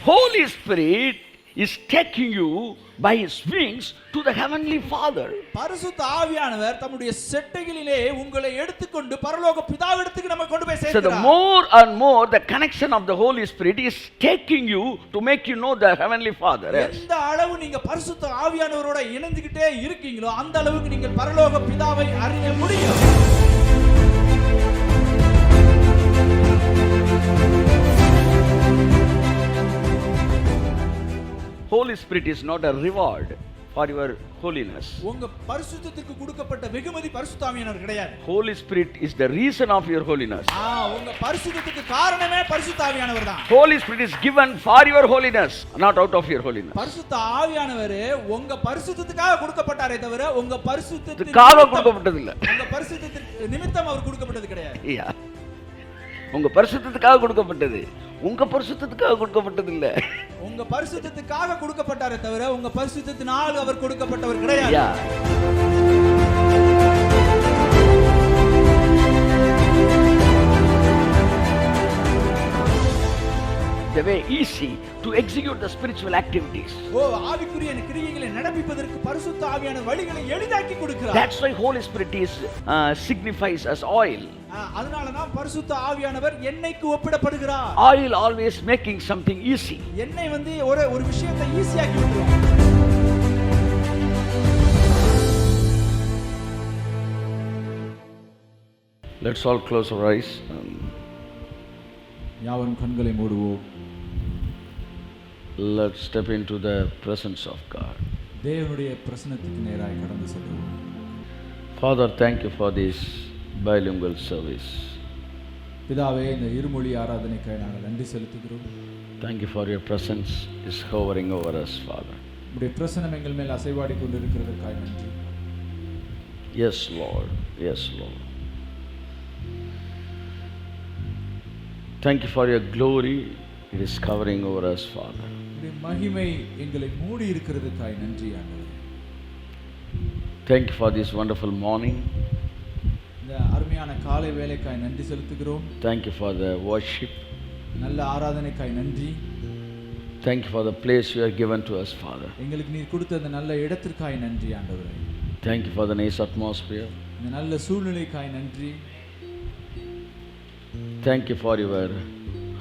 Holy Spirit is taking you by his wings to the heavenly Father. பரிசுத்த ஆவியானவர் தம்முடைய செட்டைகளிலே உங்களை எடுத்துக்கொண்டு பரலோக பிதாவிடத்துக்கு நம்ம கொண்டு போய் So the சேர்க்கிறார். more and more the connection of the Holy Spirit is taking you to make you know the heavenly Father. Yes. எந்த அளவு நீங்க பரிசுத்த ஆவியானவரோட இணைந்துகிட்டே இருக்கீங்களோ அந்த அளவுக்கு நீங்கள் பரலோக பிதாவை அறிய முடியும். Holy Spirit is not a reward for your holiness. உங்க பரிசுத்தத்துக்கு கொடுக்கப்பட்ட வெகுமதி பரிசுத்த ஆவியானவர் கிடையாது. Holy Spirit is the reason of your holiness. உங்க பரிசுத்தத்துக்கு காரணமே பரிசுத்த ஆவியானவர் தான். Holy Spirit is given for your holiness, not out of your holiness. பரிசுத்த ஆவியானவர் உங்க பரிசுத்தத்துக்காக கொடுக்கப்பட்டாரே தவிர உங்க பரிசுத்தத்துக்காக கொடுக்கப்பட்டது இல்ல. உங்க பரிசுத்தத்துக்கு நிமித்தம் அவர் கொடுக்கப்பட்டது கிடையாது. உங்க பரிசுத்தத்துக்காக கொடுக்கப்பட்டது, உங்க பரிசுத்தத்துக்காக கொடுக்கப்பட்டது இல்ல. உங்க பரிசுத்தத்துக்காக கொடுக்கப்பட்டாரே தவிர உங்க பரிசுத்தத்தினால் அவர் கொடுக்கப்பட்டவர் கிடையாது. The way easy to execute the spiritual activities. ஆவிக்குரிய கிரியைகளை நடப்பிப்பதற்கு பரிசுத்த ஆவியானவர் வழிகளை எளிதாக்கி கொடுக்கிறார். That's why Holy Spirit is signifies as oil. அதனால தான் பரிசுத்த ஆவியானவர் எண்ணெய்க்கு ஒப்பிடப்படுகிறார். Oil always making something easy. எண்ணெய் வந்து ஒரு விஷயத்தை ஈஸியாக்கி விட்டுரும். Let's all close our eyes. யாவரும் கண்களை மூடுவோம். Let's step into the presence of God. தேவனுடைய பிரசன்னத்துக்கு நேராக கடந்து செல்வோம். Father, thank you for this bilingual service. பிதாவே, இந்த இருமொழி ஆராதனைக்காக நாங்கள் நன்றி செலுத்துகிறோம். Thank you for your presence is hovering over us, Father. உம்முடைய பிரசன்னம் எங்கள் மேல் அசைவாடி கொண்டிருக்கிறதற்காக நன்றி. Yes, Lord. Yes, Lord. Thank you for your glory. It is covering over us, Father. உம்முடைய மகிமை எங்களை மூடி இருக்கிறதற்காக நன்றி ஆண்டவரே. Thank you for this wonderful morning. இந்த அருமையான காலை வேளைக்காக நன்றி செலுத்துகிறோம். Thank you for the worship. நல்ல ஆராதனைக்காக நன்றி. Thank you for the place you have given to us, Father. எங்களுக்கு நீர் கொடுத்த அந்த நல்ல இடத்திற்காக நன்றி ஆண்டவரே. Thank you for the nice atmosphere. இந்த நல்ல சூழ்நிலைக்காக நன்றி. Thank you for your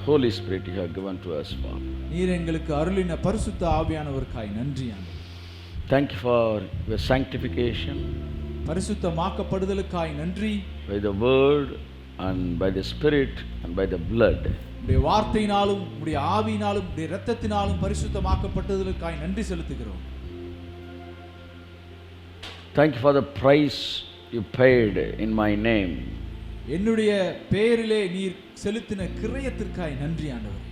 Holy Spirit you have given to us, Father. நீர் எங்களுக்கு அருளின பரிசுத்த ஆவியானவருக்காக நன்றி ஆண்டவரே. Thank you for your sanctification. பரிசுத்தமாக்கப்படுதலுக்காக நன்றி. By the word and by the spirit and by the blood. உம்முடைய வார்த்தையினாலும் உம்முடைய ஆவியினாலும் உம்முடைய இரத்தத்தினாலும் பரிசுத்தமாக்கப்பட்டதற்காக நன்றி செலுத்துகிறோம். Thank you for the price you paid in my name. என்னுடைய பெயரிலே நீர் செலுத்தின கிரயத்திற்காக நன்றி ஆண்டவரே.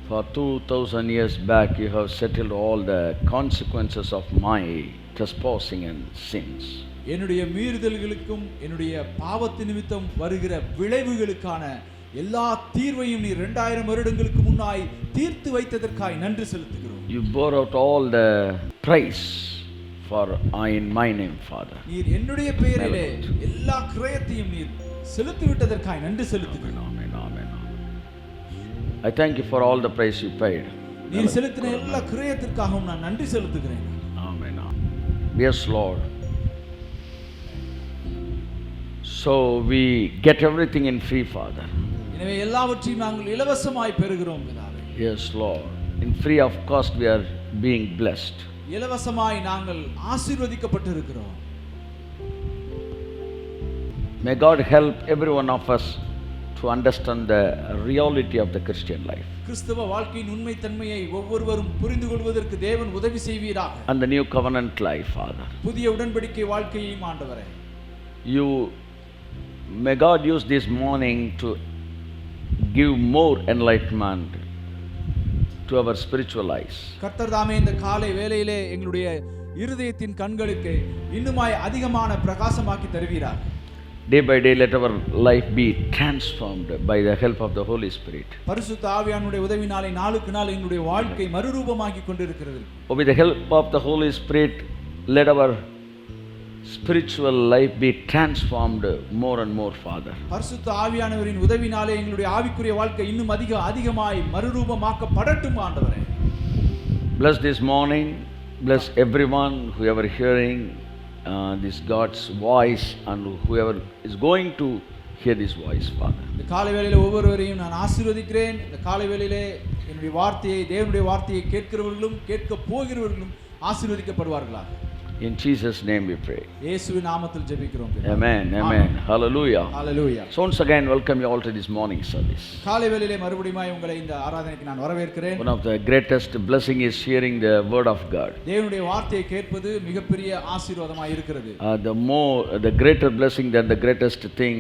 For 2000 years back you have settled all the consequences of my trespassing and sins. என்னுடைய மீறுதல்களுக்கும் என்னுடைய பாவத்து நிமித்தம் வருகிற விளைவுகளுக்கான எல்லா தீர்வையும் நீர் 2000 வருடங்களுக்கு முன்னாய் தீர்த்து வைத்ததற்காக நன்றி செலுத்துகிறோம். You bore out all the price for in my name, Father. நீர் என்னுடைய பெயரிலே எல்லா கிரயத்தையும் நீர் செலுத்தி விட்டதற்காக நன்றி செலுத்துகிறோம். Amen, amen, amen. I thank you for all the price you paid. நீர் செலுத்தின எல்லா கிரயத்திற்காகவும் நான் நன்றி செலுத்துகிறேன். Amen, amen. Yes, Lord. So we get everything in free, Father. எனவே எல்லாவற்றையும் நாங்கள் இலவசமாய் பெறுகிறோம் பிதாவே. Yes, Lord. In free of cost we are being blessed. இலவசமாய் நாங்கள் ஆசீர்வதிக்கப்பட்டிருக்கிறோம். May God help every one of us to understand the reality of the Christian life. கிறிஸ்தவ வாழ்க்கையின் உண்மை தன்மையை ஒவ்வொருவரும் புரிந்து கொள்வதற்கு தேவன் உதவி செய்வீராக. And the new covenant life, Father. புதிய உடன்படிக்கை வாழ்க்கையை ஆண்டவரே. May God use this morning to give more enlightenment to our spiritual eyes. கர்த்தர் தாமே இந்த காலை வேளையிலே எங்களுடைய இருதயத்தின் கண்களுக்கு இன்னுமாய் அதிகமான பிரகாசமாக்கி தருவீராக. Day by day let our life be transformed by the help of the Holy Spirit. பரிசுத்த ஆவியானவருடைய உதவினாலே நாளுக்கு நாள் எங்களுடைய வாழ்க்கை மறுரூபமாகி கொண்டிருக்கிறது. With the help of the Holy Spirit let our spiritual life be transformed more and more, Father. பரிசுத்த ஆவியானவரின் உதவினாலே எங்களுடைய ஆவிக்குரிய வாழ்க்கை இன்னும் அதிகமாய் மறுரூபமாக்கப்படட்டும் ஆண்டவரே. Bless this morning, bless everyone whoever hearing this God's voice and whoever is going to hear this voice, Father. இந்த காலை வேளையிலே ஒவ்வொருவரையும் நான் ஆசீர்வதிக்கிறேன். இந்த காலை வேளையிலே என்னுடைய வார்த்தையை, தேவனுடைய வார்த்தையை கேட்கிறவர்களும் கேட்க போகிறவர்களும் ஆசீர்வதிக்கப்படுவார்களாக. In Jesus' name we pray. இயேசுவின் நாமத்தில் ஜெபிக்கிறோம். Amen. Amen. Hallelujah. Hallelujah. So once again welcome you all to this morning service. காலை வேளையிலே மறுபடியும் உங்களை இந்த ஆராதனைக்கு நான் வரவேற்கிறேன். One of the greatest blessing is hearing the word of God. தேவனுடைய வார்த்தையை கேட்பது மிகப்பெரிய ஆசீர்வாதமாய் இருக்கிறது. The greater blessing than the greatest thing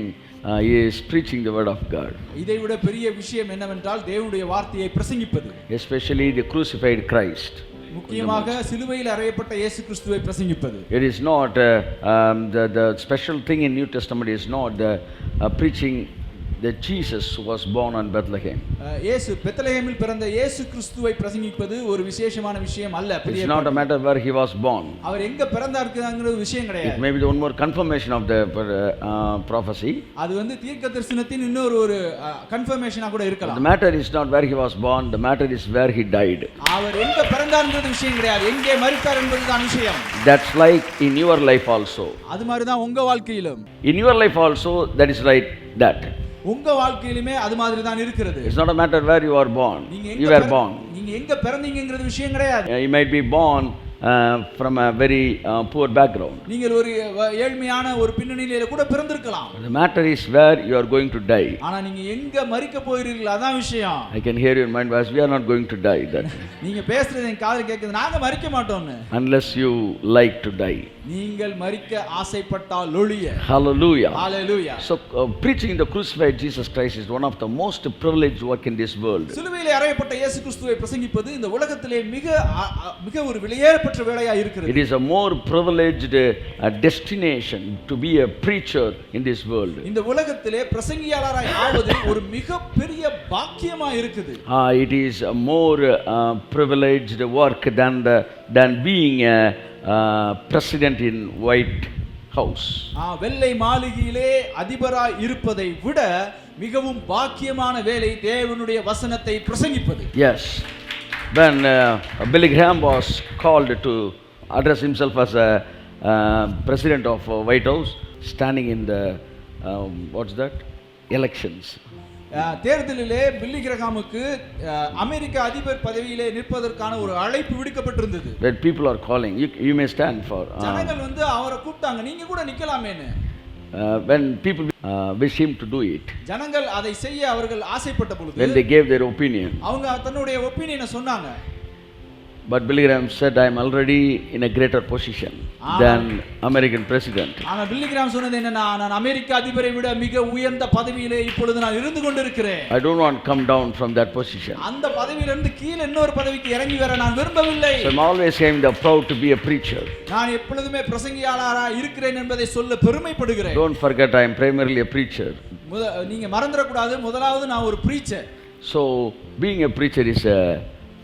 is preaching the word of God. இதைவிட பெரிய விஷயம் என்னவென்றால் தேவனுடைய வார்த்தையை பிரசங்கிப்பது. Especially the crucified Christ. முக்கியமாக சிலுவையில் அறையப்பட்ட இயேசு கிறிஸ்துவை பிரசங்கிப்பது. It is not the special thing in New Testament is not the preaching that Jesus was born in Bethlehem. இயேசு பெத்லகேமில் பிறந்த இயேசு கிறிஸ்துவை பிரசங்கிப்பது ஒரு விசேஷமான விஷயம் அல்ல. It's not a matter where he was born. அவர் எங்க பிறந்தார்ங்கறது விஷயம் கிடையாது. It may be the one more confirmation of the prophecy. அது வந்து தீர்க்கதரிசனத்தின் இன்னொரு ஒரு கன்ஃபர்மேஷனா கூட இருக்கலாம். The matter is not where he was born, the matter is where he died. அவர் எங்க பிறந்தார்ங்கறது விஷயம் கிடையாது, எங்கே மரித்தார் என்பதுதான் விஷயம். That's like in your life also. அது மாதிரி தான் உங்க வாழ்க்கையிலும். In your life also that is like that. உங்க வாழ்க்கையிலுமே அது மாதிரி தான் இருக்கிறது. It's not a matter where you are born. You were born. நீங்க எங்க பிறந்தீங்கங்கறது விஷயம் கிடையாது. You might be born from a very poor background. நீங்கள் ஒரு ஏழ்மையான ஒரு பின்னணியில கூட பிறந்திருக்கலாம். The matter is where you are going to die. ஆனா நீங்க எங்க மரிக்க போகிறீர்கள் அதான் விஷயம். I can hear you in mind voice, we are not going to die. That நீங்க பேசுறது என் காதுல கேக்குது, நாங்க மரிக்க மாட்டோம்னு. Unless you like to die. நீங்கள் மரிக்க ஆசைப்பட்டால் ஒழிய. Hallelujah. Hallelujah. So preaching the crucified Jesus Christ is one of the most privileged work in this world. சிலுவையிலே அறையப்பட்ட இயேசு கிறிஸ்துவை பிரசங்கிப்பது இந்த உலகத்திலே மிக ஒரு விலையேறப்பட்ட வேலையா இருக்கிறது. It is a more privileged destination to be a preacher in this world. இந்த உலகத்திலே பிரசங்கியாளராய் ஆவது ஒரு மிகப்பெரிய பாக்கியமா இருக்குது. It is a more privileged work than being a president in White House. வெள்ளை மாளிகையிலே அதிபராய் இருப்பதை விட மிகவும் பாக்கியமான வேலை தேவனுடைய வசனத்தை பிரசங்கிப்பது. Yes. When Billy Graham was called to address himself as a president of White House, standing in the what's that? Elections. தேர்தலிலே பில்லி கிரஹாமுக்கு அமெரிக்க அதிபர் பதவியிலே நிற்பதற்கான ஒரு அழைப்பு விடுக்கப்பட்டிருந்தது. When people are calling, you may stand for. ஜனங்கள் வந்து அவரை கூப்பிட்டாங்க, நீங்க கூட நிக்கலாமேன்னு. When people wish him to do it. ஜனங்கள் அதை செய்ய அவர்கள் ஆசைப்பட்ட பொழுது. When they gave their opinion. அவங்க தன்னுடைய ஒபினியனை சொன்னாங்க. But Billy Graham said, I am already in a greater position than American president. ஆனா பில்லி கிராம் சொன்னது என்னன்னா, நான் அமெரிக்க அதிபரை விட மிக உயர்ந்த பதவியிலே இப்பொழுது நான் இருந்து கொண்டிருக்கிறேன். I don't want to come down from that position. அந்த பதவியிலிருந்து கீழ இன்னொரு பதவிக்கு இறங்கி வர நான் விரும்பவில்லை. So I'm always saying the proud to be a preacher. நான் எப்பொழுதுமே பிரசங்கியாளரா இருக்கிறேன் என்பதை சொல்ல பெருமைப்படுகிறேன். Don't forget I am primarily a preacher. நீங்க மறந்துட கூடாது, முதலாவது நான் ஒரு preacher. So being a preacher is a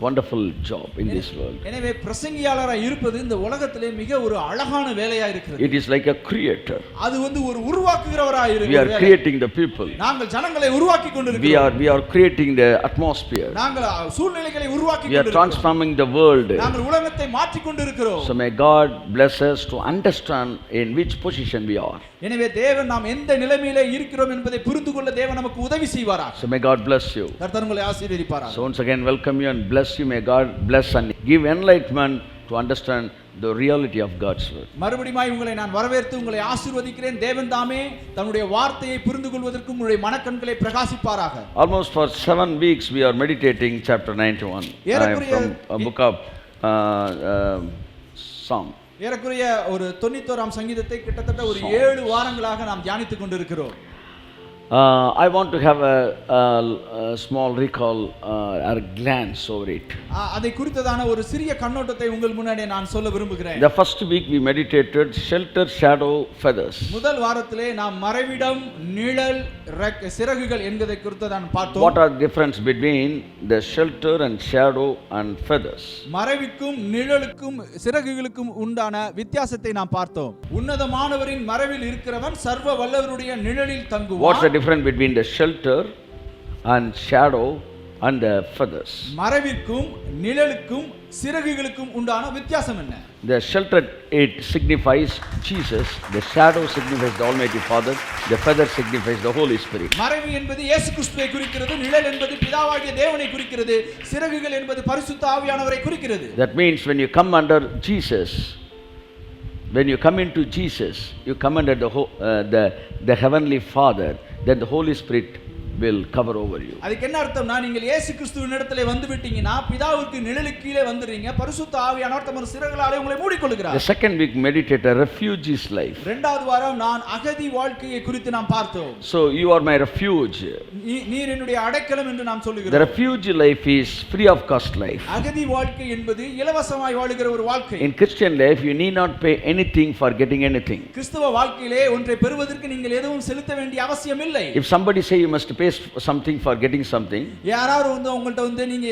wonderful job in this world. எனவே பிரசங்கியாளராய் இருப்பது இந்த உலகத்திலே மிக ஒரு அழகான வேலையா இருக்கிறது. It is like a creator. அது வந்து ஒரு உருவாக்குகிறவராய் இருக்கிறது. We are creating the people. நாங்கள் ஜனங்களை உருவாக்கி கொண்டிருக்கிறோம். We are creating the atmosphere. நாங்கள் சூழ்நிலைகளை உருவாக்கி கொண்டிருக்கிறோம். We are transforming the world. நாங்கள் உலகத்தை மாற்றி கொண்டிருக்கிறோம். So may God bless us to understand in which position we are. எனவே தேவன் நாம் எந்த நிலைமையிலே இருக்கிறோம் என்பதை புரிந்து கொள்ள தேவன் நமக்கு உதவி செய்வாராக. So may God bless you. கர்த்தர் உங்களை ஆசீர்வதிப்பாராக. So once again welcome you and bless you. May God bless and give enlightenment to understand the reality of God's word. மறுபடியும் உங்களை நான் வரவேற்று உங்களை ஆசீர்வதிக்கிறேன். தேவன் தாமே தன்னுடைய வார்த்தையை புரிந்து கொள்வதற்கு உங்களுடைய மனக்கண்களை பிரகாசிப்பாராக. Almost for 7 weeks we are meditating chapter 91 from a book of Psalm. ஏறக்குறைய ஒரு 91ஆம் சங்கீதத்தை கிட்டத்தட்ட ஒரு 7 வாரங்களாக நாம் தியானித்துக் கொண்டிருக்கிறோம். I want to have a small recall or glance over it. அதை குறித்ததான ஒரு சிறிய கண்ணோட்டத்தை உங்கள் முன்னாடி நான் சொல்ல விரும்புகிறேன். The first week we meditated shelter, shadow, feathers. முதல் வாரத்திலே நாம் மறைவிடம், நிழல், சிறகுகள் என்பதை குறித்ததான் பார்த்தோம். What are the difference between the shelter and shadow and feathers? மறைவுக்கும் நிழலுக்கும் சிறகுகளுக்கும் உண்டான வித்தியாசத்தை நாம் பார்த்தோம். உன்னதமானவரின் மறைவில் இருக்கிறவன் சர்வ வல்லவருடைய நிழலில் தங்குவான். What's the difference between the shelter and shadow and the feathers? மறைவிற்கும் நிழலுக்கும் சிறகுகளுக்கும் உண்டான வித்தியாசம் என்ன? The shelter, it signifies Jesus, the shadow signifies the Almighty Father, the feather signifies the Holy Spirit. மறைவு என்பது இயேசு கிறிஸ்துவை குறிக்கிறது, நிழல் என்பது பிதாவாகிய தேவனை குறிக்கிறது, சிறகுகள் என்பது பரிசுத்த ஆவியானவரை குறிக்கிறது. That means when you come under Jesus, when you come into Jesus, you come under the heavenly Father, then the Holy Spirit will cover over you. அதுக்கு என்ன அர்த்தம்னா, நீங்கள் இயேசு கிறிஸ்துவின் இடத்திலே வந்து விட்டீங்கன்னா பிதாவுக்கு நிழலுக்கு கீழே வந்துறீங்க, பரிசுத்த ஆவியானவர் தமது சிறகுகளாலே உங்களை மூடிக்கொள்கிறார். The second week meditated refugee's life. இரண்டாவது வாரம் நான் அகதி வாழ்க்கையை குறித்து நாம் பார்த்தோம். So you are my refuge. நீர் என்னுடைய அடைக்கலம் என்று நாம் சொல்லுகிறோம். The refuge life is free of cost life. அகதி வாழ்க்கை என்பது இலவசமாய் வாழுகிற ஒரு வாழ்க்கை. In Christian life you need not pay anything for getting anything. கிறிஸ்தவ வாழ்க்கையிலே ஒன்றை பெறுவதற்கு நீங்கள் எதுவும் செலுத்த வேண்டிய அவசியம் இல்லை. If somebody say you must pay something for getting something, யாராவது வந்து உங்கள்ட்ட வந்து நீங்க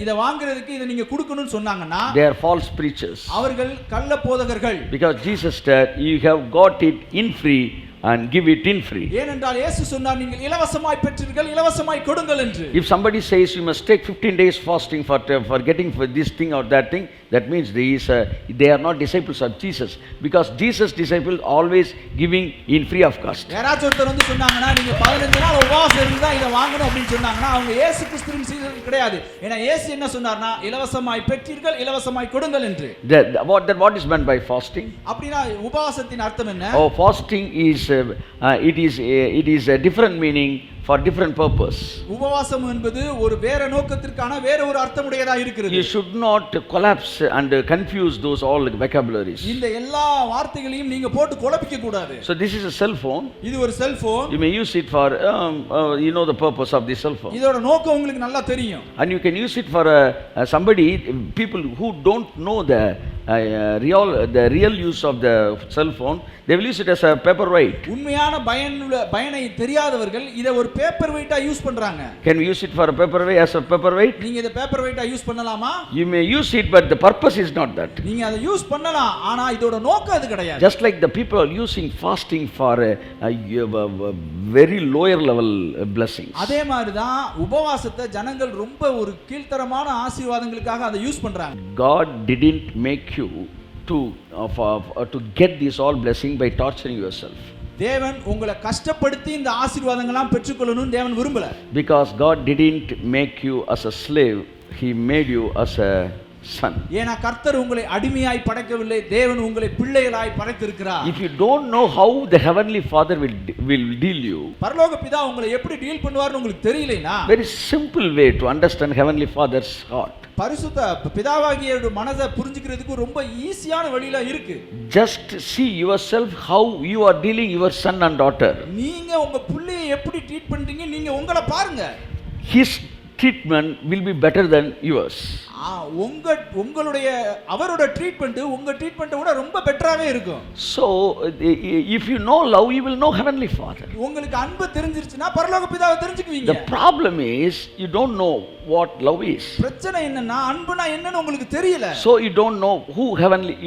இத வாங்குறதுக்கு இத நீங்க கொடுக்கணும்னு சொன்னாங்கன்னா, they are false preachers. அவர்கள் கள்ள போதகர்கள். Because Jesus said you have got it in free and give it in free. ஏனென்றால் இயேசு சொன்னார், நீங்கள் இலவசமாய் பெற்றீர்கள், இலவசமாய் கொடுங்கள் என்று. If somebody says you must take 15 days fasting for getting for this thing or that thing, that means they are not disciples of Jesus, because Jesus disciples always giving in free of cost. யாராச்சும் ஒருத்தர் வந்து சொன்னாங்கன்னா நீங்க 15 நாள் உபவாசம் இருந்து தான் இத வாங்கணும் அப்படினு சொன்னாங்கன்னா அவங்க இயேசு கிறிஸ்துவின் சீடர்கள் கிடையாது. ஏனா இயேசு என்ன சொன்னார்னா, இலவசமாய் பெற்றீர்கள், இலவசமாய் கொடுங்கள் என்று. What is meant by fasting? அப்படினா உபவாசத்தின் அர்த்தம் என்ன? Oh, fasting is it is a different meaning for different purpose. உபவாசம் என்பது ஒரு வேற நோக்கத்திற்கான வேற ஒரு அர்த்தமுடையதா இருக்கிறது. You should not collapse and confuse those all vocabularies. இந்த எல்லா வார்த்தைகளையும் நீங்க போட்டு குழப்பிக்க கூடாது. So this is a cell phone. இது ஒரு cellphone. You may use it for you know the purpose of this cell phone. இதோட நோக்கம் உங்களுக்கு நல்லா தெரியும். And you can use it for somebody, people who don't know the real use of the cell phone, they will use it as a paperweight. உண்மையான பயனை தெரியாதவர்கள் இத ஒரு பேப்பர் வெயிட்டா யூஸ் பண்றாங்க. Can we use it for a paperweight, as a paperweight? நீங்க இத paper வெயிட்டா யூஸ் பண்ணலாமா? You may use it, but the purpose is not that. நீங்க அத யூஸ் பண்ணலாம், ஆனா இதோட நோக்கம் அது கிடையாது. Just like the people are using fasting for a very lower level blessings. அதே மாதிரி தான் உபவாசத்தை ஜனங்கள் ரொம்ப ஒரு கீழ்த்தரமான ஆசீர்வாதங்களுக்காக அதை யூஸ் பண்றாங்க. God didn't make you to get this all blessing by torturing yourself. தேவன் உங்களை கஷ்டப்படுத்தி இந்த ஆசீர்வாதங்கள்லாம் பெற்றுக்கொள்ளணும்னு தேவன் விரும்பல. Because God didn't make you as a slave, he made you as a son. ஏனா கர்த்தர் உங்களை அடிமையாய் படைக்கவில்லை, தேவன் உங்களை பிள்ளைகளாய் படைத்திருக்கிறார். If you don't know how the heavenly Father will deal you, பரலோக பிதா உங்களை எப்படி டீல் பண்ணுவார்னு உங்களுக்கு தெரியலைனா, very simple way to understand heavenly Father's heart. பரிசுத்த பிதாவாகிய மனதை புரிஞ்சிக்கிறதுக்கு ரொம்ப ஈஸியான வழியில இருக்கு. Just see yourself how you are dealing your son and daughter. நீங்க உங்க பிள்ளையை எப்படி ட்ரீட் பண்றீங்க, நீங்க உங்களை பாருங்க. His treatment will be better than yours. உங்களுடைய அவரோட ட்ரீட்மென்ட் உங்க ட்ரீட்மென்ட்டை விட ரொம்ப பெட்டராவே இருக்கும். So if you know love, you will know heavenly Father. உங்களுக்கு அன்பு தெரிஞ்சிருச்சுனா பரலோக பிதாவை தெரிஞ்சுக்குவீங்க. The problem is you don't know what love is. பிரச்சனை என்னன்னா அன்புனா என்னன்னு உங்களுக்கு தெரியல. So you don't know who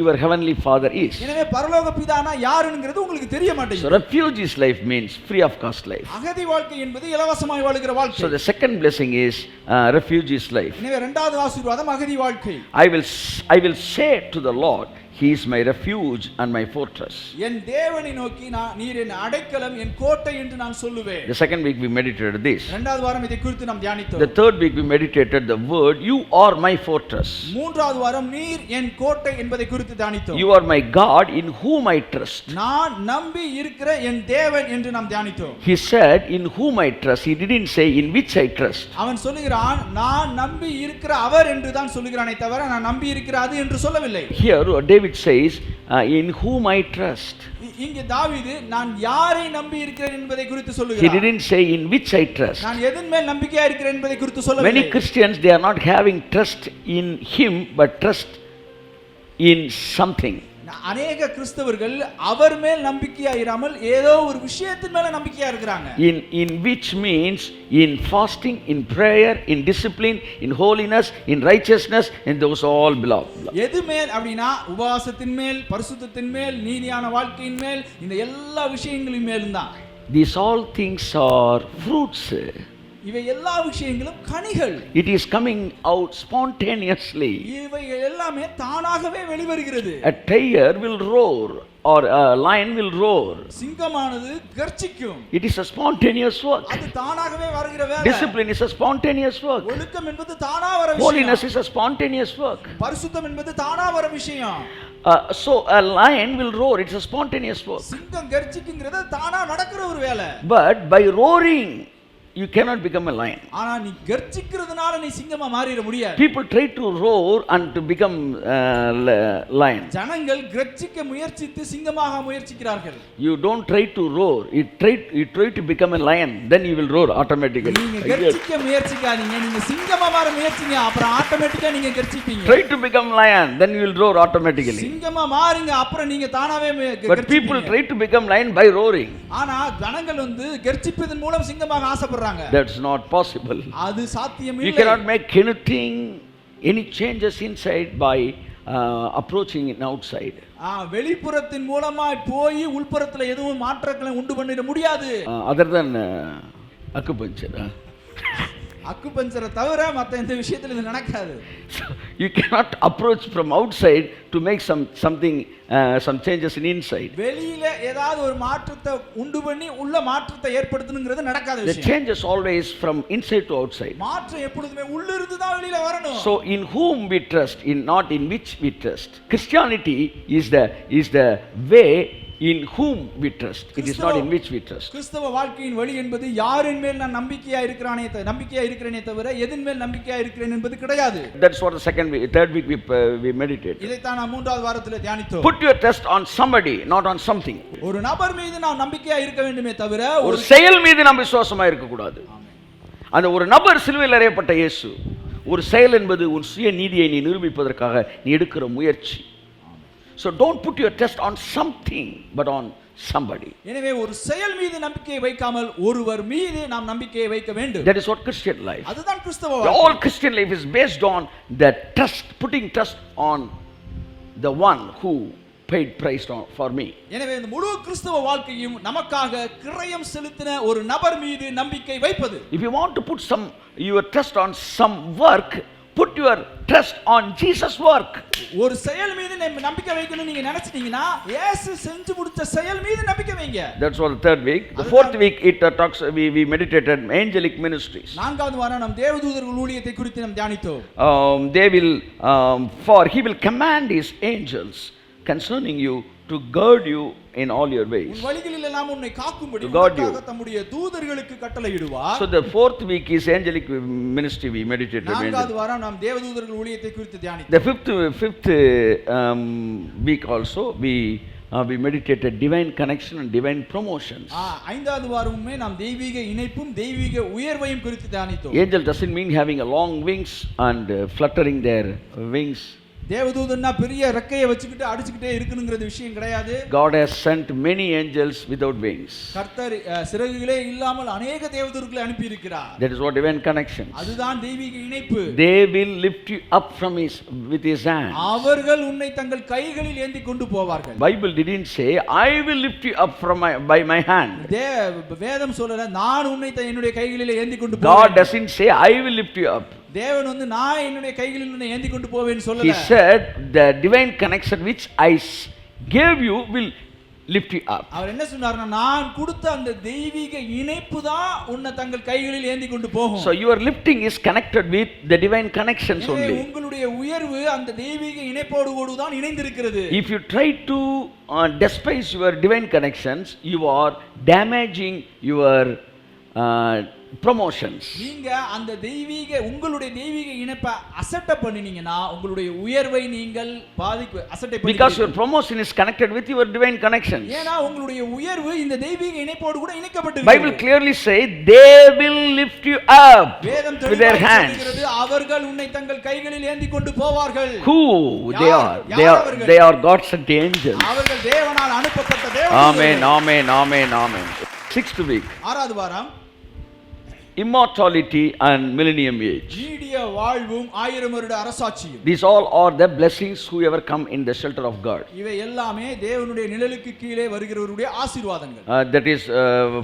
your heavenly Father is. எனவே பரலோக பிதானா யாருங்கிறது உங்களுக்கு தெரிய மாட்டேங்குது. So refugee's life means free of cost life. அகதி வாழ்க்கை என்பது இலவசமாய் வாழுகிற வாழ்க்கை. So the second blessing is refugee's life. எனவே இரண்டாவது ஆசீர்வாதம் அகதி வாழ்க்கை. I will say to the Lord, he is my refuge and my fortress. என் தேவனை நோக்கி நீர் என் அடைக்கலம், என் கோட்டை என்று நான் சொல்லுவேன். The second week we meditated this. இரண்டாவது வாரம் இதை குறித்து நாம் தியானித்தோம். The third week we meditated the word, you are my fortress. மூன்றாவது வாரம் நீர் என் கோட்டை என்பதை குறித்து தியானித்தோம். You are my God in whom I trust. நான் நம்பி இருக்கிற என் தேவன் என்று நாம் தியானித்தோம். He said in whom I trust. He didn't say in which I trust. அவன் சொல்லுகிறான் நான் நம்பி இருக்கிற அவர் என்று தான் சொல்லுகிறானே தவிர நான் நம்பி இருக்கிற அது என்று சொல்லவில்லை. Here David David says, in whom I trust. இங்கே தாவீது நான் யாரை நம்பி இருக்கிறேன் என்பதை குறித்து He சொல்லுகிறார். didn't say in which I trust. நான் எதன் மேல் நம்பிக்கையா இருக்கிறேன் என்பதை குறித்து சொல்லவில்லை. Many Christians, they are not having trust in him, but trust in something. அநேக கிறிஸ்தவர்கள் அவர் மேல் நம்பிக்கையா இராமல் ஏதோ ஒரு விஷயத்தின் மேல நம்பிக்கையா இருக்கிறாங்க. In which means in fasting, in prayer, in discipline, in holiness, in righteousness, and those all belong. எது மேல் அப்படினா உபவாசத்தின் மேல், பரிசுத்தத்தின் மேல், நீதியான வாழ்க்கையின் மேல், இந்த எல்லா விஷயங்களின் மேலும் தான். These all things are fruits. இவை எல்லா விஷயங்களும் கனிகள். It is coming out spontaneously. இவை எல்லாமே தானாகவே வெளிவருகிறது. A tiger will roar or a lion will roar. சிங்கமானது கர்ச்சிக்கும். It is a spontaneous work. அது தானாகவே வருகிற வேலை. Discipline is a spontaneous work. ஒழுக்கம் என்பது தானா வர விஷயம். Holiness is a spontaneous work. பரிசுத்தம் என்பது தானா வர விஷயம். So a lion will roar. It's a spontaneous work. சிங்கம் கர்ச்சிக்குங்கிறது தானா நடக்கிற ஒரு வேலை. But by roaring, you cannot become a lion. ஆனா நீ கர்ச்சிக்கிறதுனால நீ சிங்கமா மாறிட முடியாது. People try to roar and to become lion. ஜனங்கள் கர்ச்சிக்க முயற்சித்து சிங்கமாக முயற்சிக்கிறார்கள். You don't try to roar. You try to become a lion. Then you will roar automatically. நீங்க கர்ச்சிக்க முயற்சிக்காதீங்க. நீங்க சிங்கமா மாற முயற்சிங்க. அப்புறம் ஆட்டோமேட்டிக்கா நீங்க கர்ச்சிப்பீங்க. Try to become lion. Then you will roar automatically. சிங்கமா மாறுங்க. அப்புறம் நீங்க தானாவே கர்ச்சிப்பீங்க. But people try to become lion by roaring. ஆனா ஜனங்கள் வந்து கர்ச்சிப்பதன் மூலம் சிங்கமாக ஆசைப்படுறாங்க. That's not possible. அது சாத்தியம் இல்லை. You cannot make any changes inside by approaching it outside. வெளிப்புறத்தின் மூலமாய் போய் உள்புறத்துல எதுவும் மாற்றங்களை உண்டு பண்ணிட முடியாது. Other than acupuncture. அக்குபஞ்சரை தவிர மற்ற எந்த விஷயத்துல இது நடக்காது. You cannot approach from outside to make some changes in inside. வெளியில ஏதாவது ஒரு மாற்றத்தை உண்டு பண்ணி உள்ள மாற்றத்தை ஏற்படுத்தணும்ங்கிறது நடக்காத The விஷயம். change is always from inside to outside. மாற்றம் எப்பொழுதுமே உள்ள இருந்து தான் வெளியில வரணும். So in whom we trust, not in which we trust. Christianity is the way in whom we trust. It is not in which we trust. கிறிஸ்தவ வாழ்க்கையின் வழி என்பது யாரின் மேல் நான் நம்பிக்கையா இருக்கிறேனே தவிர எதின் மேல் நம்பிக்கையா இருக்கிறேன் என்பது கிடையாது. That's what the third week we meditate. இதை தான் நாம் மூன்றாவது வாரத்திலே தியானித்தோம். Put your trust on somebody, not on something. ஒரு நபர் மீது நாம் நம்பிக்கையா இருக்க வேண்டுமே தவிர ஒரு செயல் மீது நாம் விசுவாசமா இருக்க கூடாது. அந்த ஒரு நபர் சிலுவையில் அறையப்பட்ட இயேசு. ஒரு செயல் என்பது உன் சுய நீதியை நீ நிரூபிப்பதற்காக நீ எடுக்கிற முயற்சி. So don't put your trust on something but on somebody. எனவே ஒரு செயல் மீது நம்பிக்கையை வைக்காமல் ஒருவர் மீது நாம் நம்பிக்கையை வைக்க வேண்டும். That is what Christian life. அதுதான் கிறிஸ்தவ வாழ்க்கை. All Christian life is based on the trust, putting trust on the one who paid price for me. எனவே இந்த முழு கிறிஸ்தவ வாழ்க்கையும் நமக்காக கிரயம் செலுத்தின ஒரு நபர் மீது நம்பிக்கை வைப்பது. If you want to put your trust on some work, put your trust on Jesus work. ஒரு செயல் மீது நம்பிக்கை வைக்கணும் நீங்க நினைச்சிட்டீங்கன்னா இயேசு செஞ்சு முடிச்ச செயல் மீது நம்பிக்கை வைங்க. That's what the third week. The fourth week it talks we meditated angelic ministries. நான்காவது வாரம் நாம் தேவதூதர்கள் ஊழியத்தை குறித்து நாம் தியானித்தோம். They will for he will command his angels concerning you to guard you in all your ways. உன் வழிகளில் எல்லாம் உன்னை காக்கும்படி உனக்காக தம்முடைய தூதர்களுக்கு கட்டளையிடுவார். So the fourth week is angelic ministry we meditated. நான்காவது வாரம் நாம் தேவதூதர்கள் ஊழியத்தை குறித்து தியானித்தோம். The fifth week also we meditated divine connection and divine promotions. ஐந்தாவது வாரமுமே நாம் தெய்வீக இணைப்பும் தெய்வீக உயர்வையும் குறித்து தியானித்தோம். Angel doesn't mean having a long wings and fluttering their wings. தேவதூதன்னா பெரிய ரெக்கையை வச்சுக்கிட்டு அடிச்சுக்கிட்டே இருக்கணும்ங்கறது விஷயம் கிடையாது. God has sent many angels without wings. கர்த்தர் சிறகுகளே இல்லாமல் अनेक தேவதூதர்களை அனுப்பி இருக்கிறார். That is what divine connection. அதுதான் தெய்வீக இணைப்பு. They will lift you up with his hand. அவர்கள் உன்னை தங்கள் கைகளில் ஏந்தி கொண்டு போவார்கள். Bible didn't say I will lift you up by my hand. வேதம் சொல்லல நான் உன்னை என்னுடைய கைகளில் ஏந்தி கொண்டு போவேன். God doesn't say I will lift you up. தேவன் வந்து நான் என்னுடைய கைகளில் உன்னை ஏந்தி கொண்டு போவேன்னு சொல்லல. He said the divine connection which I gave you will lift you up. அவர் என்ன சொன்னார்னா நான் கொடுத்த அந்த தெய்வீக இணைப்பு தான் உன்னை தங்கள் கைகளில் ஏந்தி கொண்டு போகும். So your lifting is connected with the divine connections only. உங்களுடைய உயர்வு அந்த தெய்வீக இணைப்போடு தான் இணைந்திருக்கிறது. If you try to despise your divine connections, you are damaging your promotions. நீங்க அந்த உங்களுடைய தெய்வீக இணைப்பை அசட்டை பண்ணினீங்கன்னா உங்களுடைய உயர்வை நீங்கள் அசட்டை Because your promotion is connected with your divine connections. ஏனா உங்களுடைய உயர்வு இந்த தெய்வீக இணைப்போடு கூட இணைக்கப்பட்டிருக்கிறது. Bible clearly say they will lift you up with their hands. அவர்கள் உன்னை தங்கள் கைகளில் ஏந்தி கொண்டு போவார்கள். Who they are God sent angels. அவர்கள் தேவனால் அனுப்பப்பட்ட தேவதூதர்கள். Amen, amen, amen, amen. 6th week. 6வது வாரம் Immortality and millennium age. நீடிய வாழ்வும் 1000 வருட அரசாட்சியும். These all are the blessings whoever come in the shelter of God. இவை எல்லாமே தேவனுடைய நிழலுக்கு கீழே வருகிறவருடைய ஆசீர்வாதங்கள். That is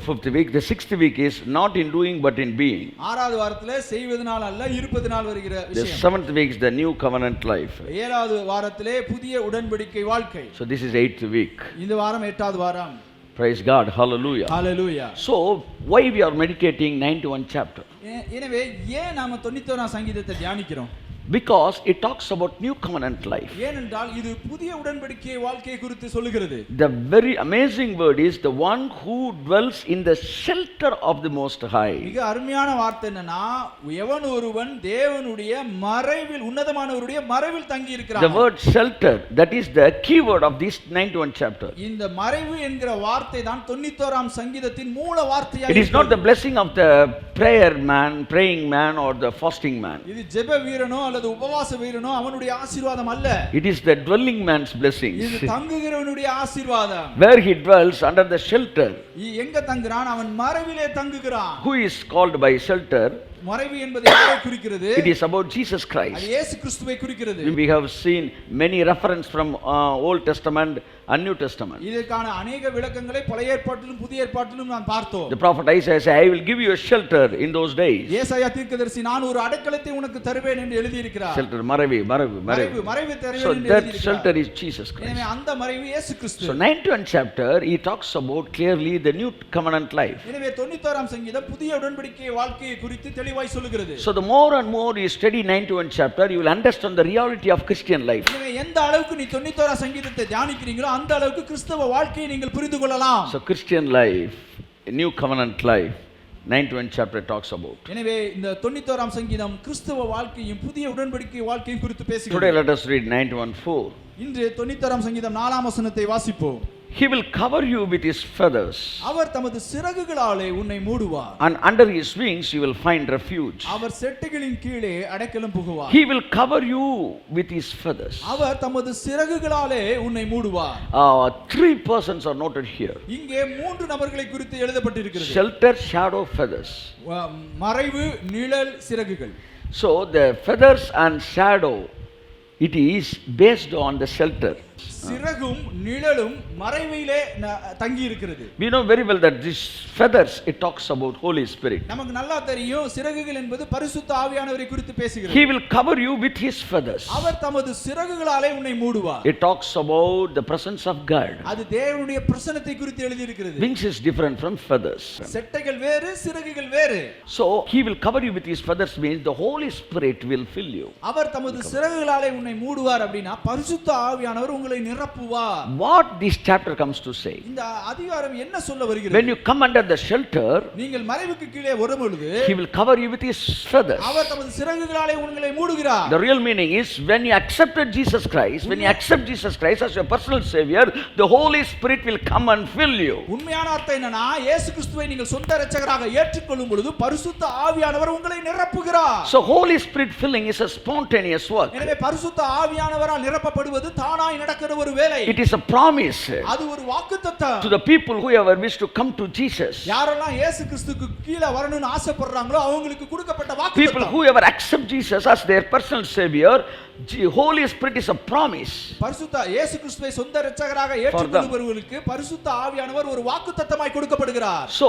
5th week. The 6th week is not in doing but in being. 6வது வாரத்திலே செய்வதனால் அல்ல இருப்பதனால் வருகிற விஷயம். The 7th week is the new covenant life. 7வது வாரத்திலே புதிய உடன்படிக்கை வாழ்க்கை. So this is 8th week. இந்த வாரம் 8வது வாரம். Praise God. Hallelujah. Hallelujah. So why we are meditating 91 chapter? எனவே ஏன் நாம 91ஆம் சங்கீதத்தை தியானிக்கிறோம்? Because it talks about new covenant life. ஏனென்றால் இது புதிய உடன்படிக்கை வாழ்க்கை குறித்து சொல்லுகிறது. The very amazing word is the one who dwells in the shelter of the Most High. மிக அருமையான வார்த்தை என்னன்னா எவன் ஒருவன் தேவனுடைய மறைவில் உன்னதமானவருடைய மறைவில் தங்கி இருக்கிறான். The word shelter, that is the key word of this 91 chapter. இந்த மறைவு என்கிற வார்த்தை தான் 91ஆம் சங்கீதத்தின் மூல வார்த்தையாக It is not the blessing of the praying man or the fasting man. இது ஜெப வீரனோ அல்லது உபவாச வீரனோ அவனுடைய ஆசீர்வாதம் அல்ல. It is the dwelling man's blessing. இது தங்குகிறவனுடைய ஆசீர்வாதம். Where he dwells under the shelter. எங்க தங்குறான்? அவன் மறைவிலே தங்குகிறான். Who is called by shelter? மறைவு என்பது யாரை குறிக்கிறது? It is about Jesus Christ. அது இயேசு கிறிஸ்துவை குறிக்கிறது. We have seen many reference from Old Testament and New Testament. இதற்கான अनेक விளக்கங்களை பழைய ஏற்பாட்டிலும் புதிய ஏற்பாட்டிலும் நாம் பார்த்தோம். The prophet Isaiah said, I will give you a shelter in those days. ஏசாயா தீர்க்கதரிசி நான் ஒரு அடைக்கலத்தை உனக்கு தருவேன் என்று எழுதி இருக்கிறார். Shelter மறைவு தருவேன் என்று எழுதி இருக்கிறார். So that shelter is Jesus Christ. எனவே அந்த மறைவு இயேசு கிறிஸ்து. So 91 chapter he talks about clearly the new covenant life. எனவே 91ஆம் சங்கீதம் புதிய உடன்படிக்கை வாழ்க்கையை குறித்து தெளிவாய் சொல்லுகிறது. So the more and more you study 91 chapter you will understand the reality of Christian life. எனவே எந்த அளவுக்கு நீ 91ஆம் சங்கீதத்தை தியானிக்கிறீங்களோ அந்த அளவுக்கு கிறிஸ்தவ வாழ்க்கையை நீங்கள் புரிந்து கொள்ளலாம். So Christian life, new covenant life, 91 chapter talks about. எனவே இந்த 91ஆம் சங்கீதம் கிறிஸ்தவ வாழ்க்கையும் புதிய உடன்படிக்கை வாழ்க்கையும் குறித்து பேசுகிறது. Today let us read 91:4. இன்று 91ஆம் சங்கீதம் 4ஆம் வசனத்தை வாசிப்போம். He will cover you with his feathers. அவர் தமது சிறகுகளாலே உன்னை மூடுவார். And under his wings you will find refuge. அவர் செட்டைகளின் கீழே அடைக்கலம் புகுவார். He will cover you with his feathers. அவர் தமது சிறகுகளாலே உன்னை மூடுவார். 3 persons are noted here. இங்கே 3 நபர்களை குறித்து எழுதப்பட்டிருக்கிறது. Shelter, shadow, feathers. மறைவு, நிழல், சிறகுகள். So the feathers and shadow, it is based on the shelter. சிறகும் நிழலும் மறைவிலே தங்கி இருக்கிறது. We know very well that this feathers it talks about Holy Spirit. நமக்கு நல்லா தெரியும் சிறகுகள் என்பது பரிசுத்த ஆவியானவரை குறித்து பேசுகிறது. He will cover you with his feathers. அவர் தமது சிறகுகளாலே உன்னை மூடுவார். It talks about the presence of God. அது தேவனுடைய பிரசன்னத்தை குறித்து எழுதி இருக்கிறது. Wings is different from feathers. செட்டைகள் வேறு, சிறகுகள் வேறு. So he will cover you with his feathers means the Holy Spirit will fill you. அவர் தமது சிறகுகளாலே உன்னை மூடுவார் அப்படினா பரிசுத்த ஆவியானவர் உங்களை நிரப்புவார். What this chapter comes to say? இந்த அதிகாரம் என்ன சொல்ல வருகிறது? When you come under the shelter, நீங்கள் மறைவுக்கு கீழே வரும்பொழுது he will cover you with his feathers. அவர் தமது சிறகுகளாலே உங்களை மூடுகிறார். The real meaning is when you accepted Jesus Christ, when you accept Jesus Christ as your personal savior, the Holy Spirit will come and fill you. உண்மையான அர்த்தம் என்னன்னா இயேசு கிறிஸ்துவை நீங்கள் சொந்த இரட்சகராக ஏற்றுக்கொள்ளும் பொழுது பரிசுத்த ஆவியானவர் உங்களை நிரப்புகிறார். So Holy Spirit filling is a spontaneous work. எனவே பரிசுத்த ஆவியானவரால் நிரப்பப்படுவது தானாய் நடக்கிற ஒரு வேலை. It is a promise. அது ஒரு வாக்குத்தத்தம். To the people who ever wish to come to Jesus. யாரெல்லாம் இயேசு கிறிஸ்துவுக்கு கீழ வரணும்னு ஆசைப்படுறாங்களோ அவங்களுக்கு கொடுக்கப்பட்ட வாக்குத்தத்தம். People who ever accept Jesus as their personal savior, Holy Spirit is a promise. பரிசுத்த இயேசு கிறிஸ்துவை சொந்த இரட்சகராக ஏற்றுக்கொள்பவர்களுக்கு பரிசுத்த ஆவியானவர் ஒரு வாக்குத்தத்தமாய் கொடுக்கப்படுகிறார். So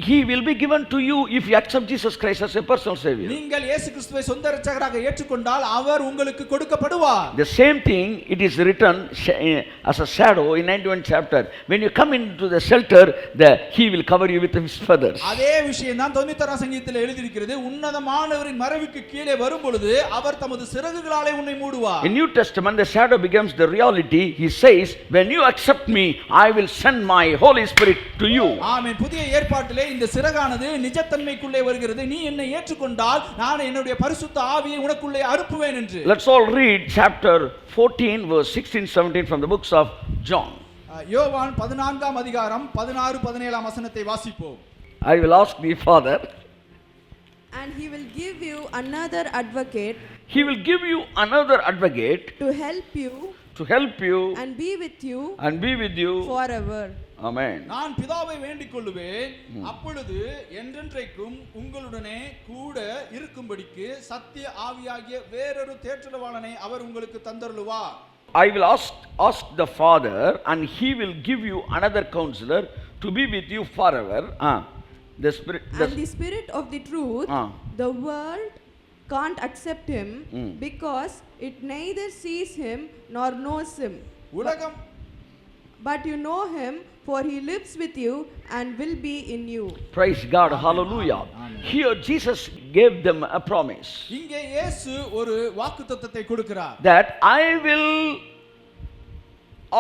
he will be given to you if you accept Jesus Christ as your personal savior. நீங்கள் இயேசு கிறிஸ்துவை சொந்த இரட்சகராக ஏற்றுக்கொண்டால் அவர் உங்களுக்கு கொடுக்கப்படுவார். The same thing it is written as a shadow in 91 chapter. When you come into the shelter, he will cover you with his feathers. அதே விஷயம் தான் 91ஆம் சங்கீதத்தில் எழுதியிருக்கிறது. உன்னதமானவரின் மறைவுக்கு கீழே வரும் பொழுது அவர் தமது சிறகுகளாலே உன்னை மூடுவார். In New Testament, the shadow becomes the reality. He says, when you accept me, I will send my Holy Spirit to you. ஆமென். புதிய ஏற்பாட்டிலே இந்த சிறகானது நிஜத்தன்மைக்குள்ளே வருகிறது. நீ என்னை ஏற்றுக்கொண்டால் நான் என்னுடைய பரிசுத்த ஆவியை உனக்குள்ளே அனுப்புவேன் என்று. Let's all read chapter 14 verse 16 17 from the books of John. யோவான் 14ஆம் அதிகாரம் 16 17ஆம் வசனத்தை வாசிப்போம். I will ask the Father, and he will give you another advocate he will give you another advocate to help you and be with you forever. Amen. நான் பிதாவை வேண்டிக் கொள்ளுவேன், அப்பொழுது என்றென்றைக்கும் உங்களுடனே கூட இருக்கும்படிக்கு சத்திய ஆவியாகிய வேறொரு தேற்றரவாளனை அவர் உங்களுக்கு தந்தருளுவார். I will ask the Father, and he will give you another counselor to be with you forever. The Spirit of the truth, the world can't accept him because it neither sees him nor knows him. உலகம் But you know him, for he lives with you and will be in you. Praise God. Amen. Hallelujah. Amen. Here Jesus gave them a promise. இங்கே இயேசு ஒரு வாக்குத்தத்தத்தை கொடுக்கிறார். That I will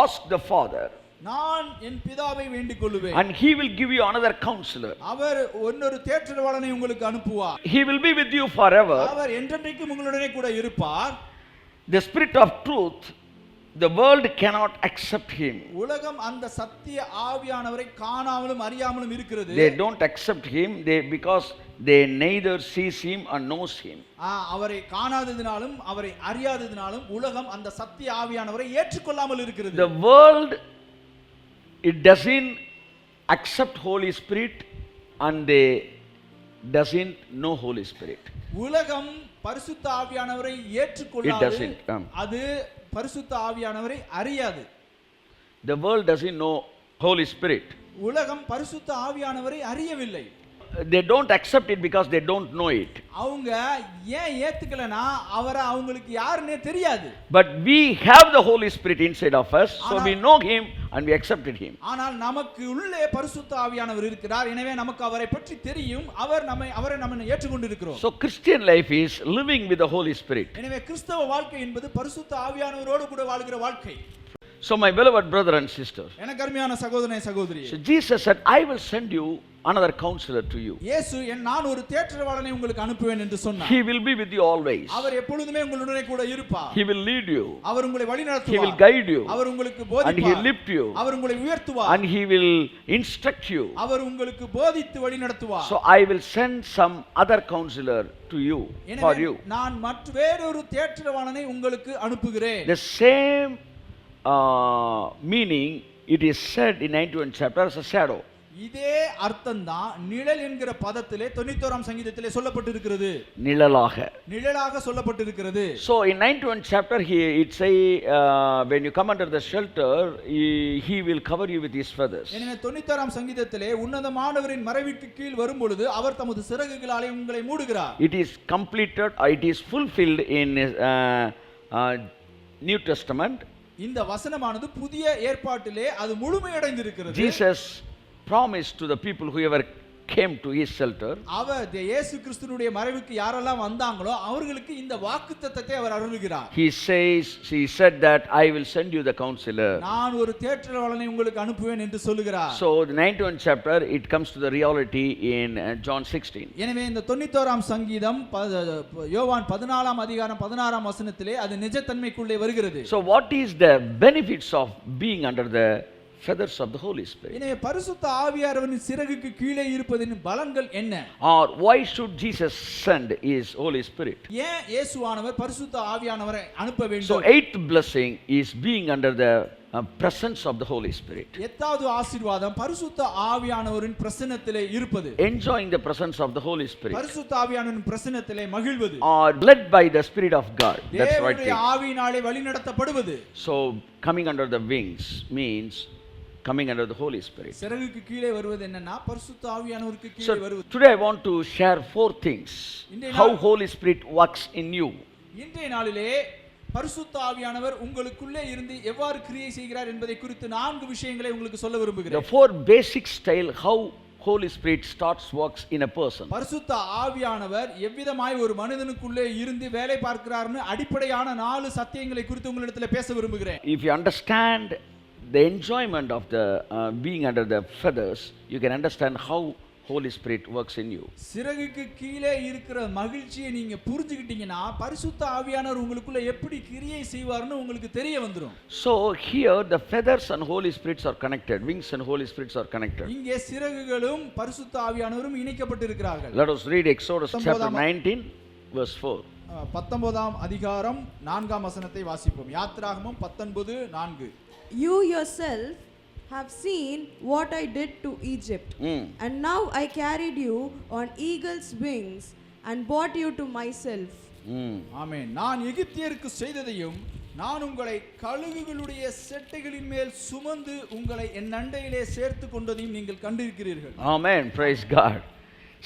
ask the Father, நான் என் பிதாவை வேண்டிக் கொள்ளுவேன், and he will give you another counselor. அவர் இன்னொரு தேற்றரவாளனை உங்களுக்கு அனுப்புவார். He will be with you forever. அவர் என்றென்றைக்கும் உங்களுடனே கூட இருப்பார். The Spirit of truth, the world cannot accept him. உலகம் அந்த சத்திய ஆவியானவரை காணாமலும் அறியாமலும் இருக்கிறது. They don't accept him because they neither sees him or knows him. அவரை காணாததினாலும் அவரை அறியாததினாலும் உலகம் அந்த சத்திய ஆவியானவரை ஏற்றுக்கொள்ளாமல் இருக்கிறது. The world, it doesn't accept Holy Spirit and they doesn't know Holy Spirit. உலகம் பரிசுத்த ஆவியானவரை ஏற்றுக்கொள்ளாது. அது பரிசுத்த ஆவியானவரை அறியாது. The world doesn't know Holy Spirit. உலகம் பரிசுத்த ஆவியானவரை அறியவில்லை. They don't accept it because they don't know it. அவங்க ஏன் ஏத்துக்கலனா அவரை அவங்களுக்கு யாருன்னே தெரியாது. But we have the Holy Spirit inside of us, so we know him and we accepted him. ஆனால் நமக்கு உள்ளே பரிசுத்த ஆவியானவர் இருக்கிறார். எனவே நமக்கு அவரை பற்றி தெரியும். அவரை நம்ம ஏற்றுக்கொண்டிருக்கிறோம். So Christian life is living with the Holy Spirit. எனவே கிறிஸ்தவ வாழ்க்கை என்பது பரிசுத்த ஆவியானவரோடு கூட வாழ்கிற வாழ்க்கை. So my beloved brother and sister, எனக்கு அருமையான சகோதரனே சகோதரியே, so Jesus said, I will send you another counselor to you. இயேசு நான் ஒரு தேற்றரவாளனை உங்களுக்கு அனுப்புவேன் என்று சொன்னார். He will be with you always. அவர் எப்பொழுதுமே உங்களுடனே கூட இருப்பார். He will lead you. அவர் உங்களை வழிநடத்துவார். He will guide you. அவர் உங்களுக்கு போதிப்பார். And he will lift you. அவர் உங்களை உயர்த்துவார். And he will instruct you. அவர் உங்களுக்கு போதித்து வழிநடத்துவார். So I will send some other counselor to you, for you. நான் வேறொரு தேற்றரவாளனை உங்களுக்கு அனுப்புகிறேன். The same meaning it is said in 91 chapter as a shadow. இதே அர்த்தம் தான் நிழல் என்கிற பதத்திலே 91ஆம் சங்கீதத்திலே சொல்லப்பட்டிருக்கிறது. நிழலாக சொல்லப்பட்டிருக்கிறது. So in 91 chapter it say when you come under the shelter he will cover you with his feathers. எனவே 91ஆம் சங்கீதத்திலே உன்னதமானவரின் மறைவிற்கு கீழ் வரும் பொழுது அவர் தமது சிறகுகளாலே உங்களை மூடுகிறார். It is completed, it is fulfilled in New Testament. இந்த வசனமானது புதிய ஏற்பாட்டிலே அது முழுமையடைந்திருக்கிறது. Jesus promised to the people whoever came to his shelter. அவர் இயேசு கிறிஸ்துவினுடைய மறைவுக்கு யாரெல்லாம் வந்தாங்களோ அவர்களுக்கு இந்த வாக்குத்தத்தத்தை அவர் அருளுகிறார். He said that I will send you the counselor. நான் ஒரு தேற்றரவாளனை உங்களுக்கு அனுப்புவேன் என்று சொல்கிறார். So the 91st chapter it comes to the reality in John 16. எனவே இந்த 91ஆம் சங்கீதம் யோவான் 14ஆம் அதிகாரம் 16ஆம் வசனத்திலே அது நிஜத்தன்மைக்குள்ளே வருகிறது. So what is the benefits of being under the feathers of the Holy Spirit? எனவே பரிசுத்த ஆவியானவரின் சிறகுக்கு கீழே இருப்பதின் பலன்கள் என்ன? Or why should Jesus send his Holy Spirit? ஏன் இயேசுவானவர் பரிசுத்த ஆவியானவரை அனுப்ப வேண்டும்? So eighth blessing is being under the presence of the Holy Spirit. எட்டாவது ஆசீர்வாதம் பரிசுத்த ஆவியானவரின் பிரசன்னத்திலே இருப்பது. Enjoying the presence of the Holy Spirit. பரிசுத்த ஆவியானவரின் பிரசன்னத்திலே மகிழ்வது. Or led by the Spirit of God. That's right. தேவனுடைய ஆவியினாலே வழிநடத்தப்படுவது. So coming under the wings means coming under the Holy Spirit. சிறகுக்கு கீழே வருவது என்னன்னா பரிசுத்த ஆவியானவருக்கு கீழே வருவது. Today I want to share four things how Holy Spirit works in you. இன்றைய நாளிலே பரிசுத்த ஆவியானவர் உங்களுக்குள்ளே இருந்து எவ்வாறு கிரியை செய்கிறார் என்பதை குறித்து 4 விஷயங்களை உங்களுக்கு சொல்ல The விரும்புகிறேன். 4 basic style how Holy Spirit starts works in a person. பரிசுத்த ஆவியானவர் எவ்விதமாய் ஒரு மனிதனுக்குள்ளே இருந்து வேலை பார்க்கிறார்னு அடிப்படையான 4 சத்தியங்களை குறித்து உங்களிடத்தில் பேச விரும்புகிறேன். If you understand the enjoyment of the being under the feathers, you can understand how Holy Spirit works in you. சிறகுக்கு கீழே இருக்கிற மகிழ்ச்சியை நீங்க புரிஞ்சுக்கிட்டீங்கன்னா பரிசுத்த ஆவியானவர் உங்களுக்குள்ள எப்படி கிரியை செய்வார்னு உங்களுக்கு தெரிய வந்துரும். So here the feathers and Holy Spirits are connected. Wings and Holy Spirits are connected. இங்கே சிறகுகளும் பரிசுத்த ஆவியானவரும் இணைக்கப்பட்டிருக்கிறார்கள். Let us read Exodus chapter 19 verse 4. 19ஆம் அதிகாரம் 4ஆம் வசனத்தை வாசிப்போம். யாத்திராகமம் 19:4. You yourself have seen what I did to Egypt, and now I carried you on eagle's wings and brought you to myself. ஆமென். நான் எகிப்தியருக்கு செய்ததையும் நான் உங்களை கழுகுகளுடைய செட்டைகளின் மேல் சுமந்து உங்களை என் அண்டையிலே சேர்த்து கொண்டதையும் நீங்கள் கண்டிருக்கிறீர்கள். Amen. Praise God.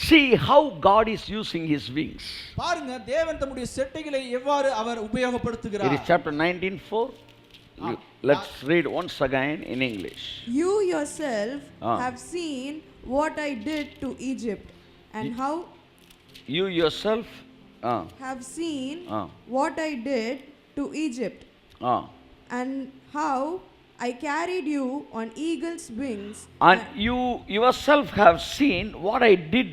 See how God is using his wings. பாருங்க தேவன் தம்முடைய செட்டைகளை எவ்வாறு அவர் உபயோகப்படுத்துகிறார். It is chapter 19:4. Let's read once again in English. You yourself have seen what I did to Egypt, and how You yourself have seen what I did to Egypt, and how I carried you on eagle's wings. And you yourself have seen what I did